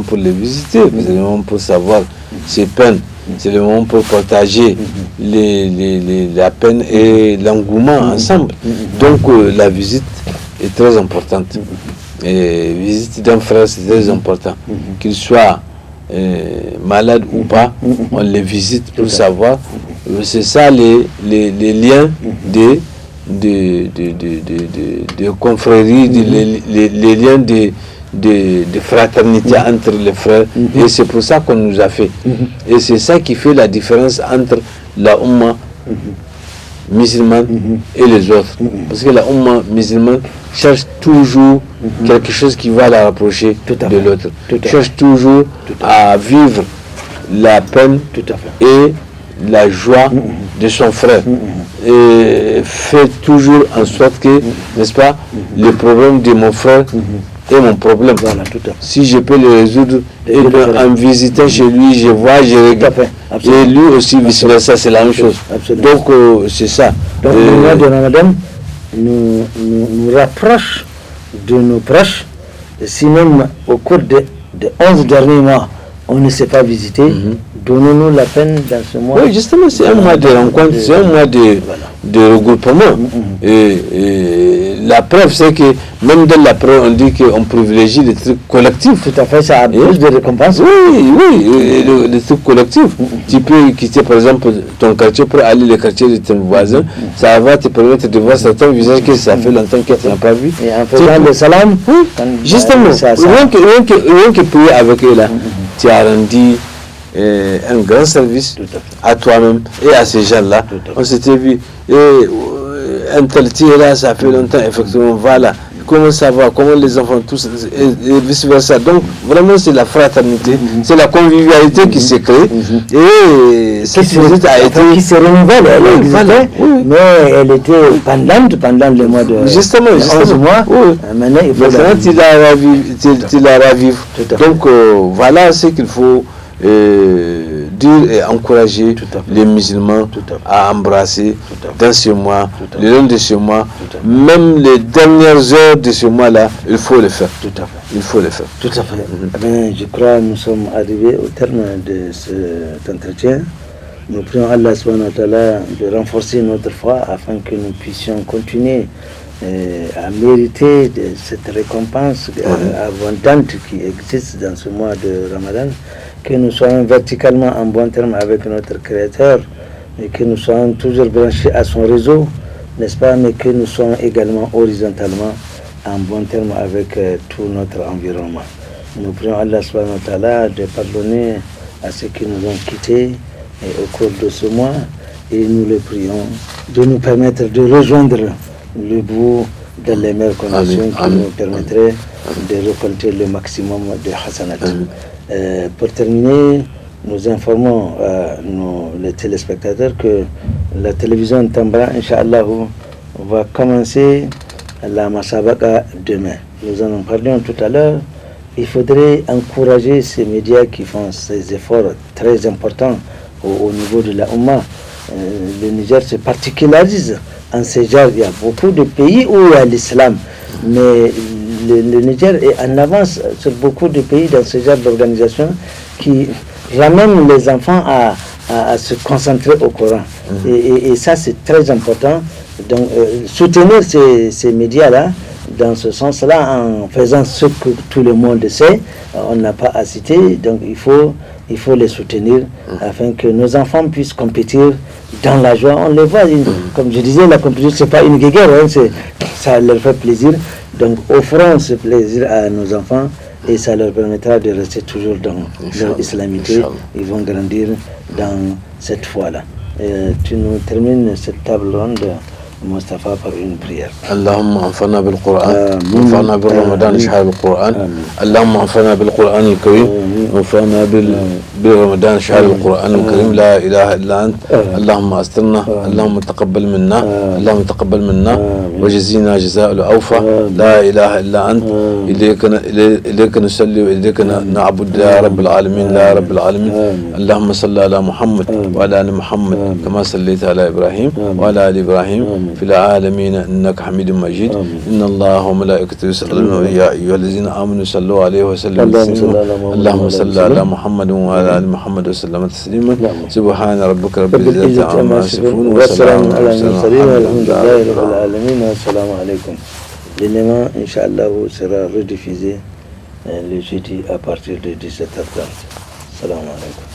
pour les visiter, c'est le moment pour savoir ses peines. C'est le moment pour partager la peine et l'engouement ensemble. Donc la visite est très importante. Et visite d'un frère, c'est très important. Qu'il soit malade ou pas, on les visite pour savoir. C'est ça les liens de confrérie, les liens de fraternité entre les frères, et c'est pour ça qu'on nous a fait. Et c'est ça qui fait la différence entre la Ummah musulmane et les autres. Parce que la Ummah musulmane cherche toujours quelque chose qui va la rapprocher de l'autre. Cherche toujours à vivre la peine et la joie de son frère. Et fait toujours en sorte que, n'est-ce pas, le problème de mon frère est mon problème. Si je peux le résoudre, et en visitant chez lui, je vois, je regarde. Et lui aussi, vice versa, c'est la même chose. Donc, c'est ça. Donc, le mois de Ramadan nous rapproche de nos proches. Si même au cours des 11 derniers mois, on ne s'est pas visité, donnons-nous la peine dans ce mois. Oui, justement, c'est un mois de rencontre, c'est un mois de regroupement. Et la preuve, c'est que même dans la preuve, on dit qu'on privilégie les trucs collectifs. Tout à fait, ça a plus de récompenses. Oui, les trucs collectifs. Tu peux quitter, par exemple, ton quartier pour aller le quartier de ton voisin. Ça va te permettre de voir certains visages que ça fait longtemps que tu n'as pas vu. Et en faisant le salam, justement, rien que prier avec eux là, tu as rendu un grand service à toi-même et à ces gens-là. On s'était vu, et un tel tir là, ça fait longtemps, effectivement, voilà. Comment ça va, comment les enfants, tous, et vice versa. Donc, vraiment, c'est la fraternité, c'est la convivialité qui s'est créée. Et cette visite a été. Qui se renouvelle, elle existait, mais elle était pendant le mois de. Justement. 11 mois. Maintenant, tu la ravives. Donc, voilà ce qu'il faut dire et encourager les musulmans à embrasser dans ce mois, le long de ce mois, même les dernières heures de ce mois-là, il faut le faire. Tout à fait. Il faut le faire. Tout à fait. Je crois que nous sommes arrivés au terme de cet entretien. Nous prions Allah subhanahu wa ta'ala de renforcer notre foi afin que nous puissions continuer à mériter de cette récompense abondante qui existe dans ce mois de Ramadan, que nous soyons verticalement en bon terme avec notre Créateur et que nous soyons toujours branchés à son réseau, n'est-ce pas, mais que nous soyons également horizontalement en bon terme avec tout notre environnement. Nous prions Allah subhanahu wa ta'ala de pardonner à ceux qui nous ont quittés au cours de ce mois et nous le prions de nous permettre de rejoindre le bout dans les meilleures conditions qui nous permettraient de récolter le maximum de hasanat. Pour terminer, nous informons les téléspectateurs que la télévision Tambra, Inch'Allah, va commencer la Masabaka demain. Nous en parlions tout à l'heure. Il faudrait encourager ces médias qui font ces efforts très importants au niveau de la Oumma. Le Niger se particularise en ce genre. Il y a beaucoup de pays où il y a l'islam, mais le Niger est en avance sur beaucoup de pays dans ce genre d'organisation qui ramènent les enfants à se concentrer au Coran. Et ça, c'est très important. Donc, soutenir ces médias-là, dans ce sens-là, en faisant ce que tout le monde sait, on n'a pas à citer, donc il faut les soutenir afin que nos enfants puissent compétir dans la joie. On les voit, comme je disais, la compétition, ce n'est pas une guerre, ça leur fait plaisir. Donc offrons ce plaisir à nos enfants et ça leur permettra de rester toujours dans leur islamité. Ils vont grandir dans cette foi-là. Tu nous termines cette table ronde, Mustafa, par une prière. اللهم انفعنا بالقرآن وانفعنا بالرمضان شهر القرآن اللهم انفعنا بالقرآن الكريم وانفعنا برمضان شهر القرآن الكريم لا إله إلا أنت اللهم أسترنا اللهم تقبل منا اللهم تقبل منا وجزينا جزاء الأوفى لا إله إلا أنت إليك نصلي وإليك نعبد يا رب العالمين يا رب العالمين اللهم صل على محمد وعلى آل محمد كما صليت على إبراهيم وعلى آل إبراهيم في العالمين إنك حميد مجيد إن الله وملائكته يصلون يا أيها الذين آمنوا صلوا عليه وسلموا تسليما اللهم صل على محمد وعلى آل محمد وسلم تسليما سبحان ربك رب العزة عما يصفون وسلام على المرسلين والحمد لله رب العالمين والسلام عليكم. L'élément, Inch'Allah, sera rediffusé le jeudi à partir de 17h30. Salam alaikum.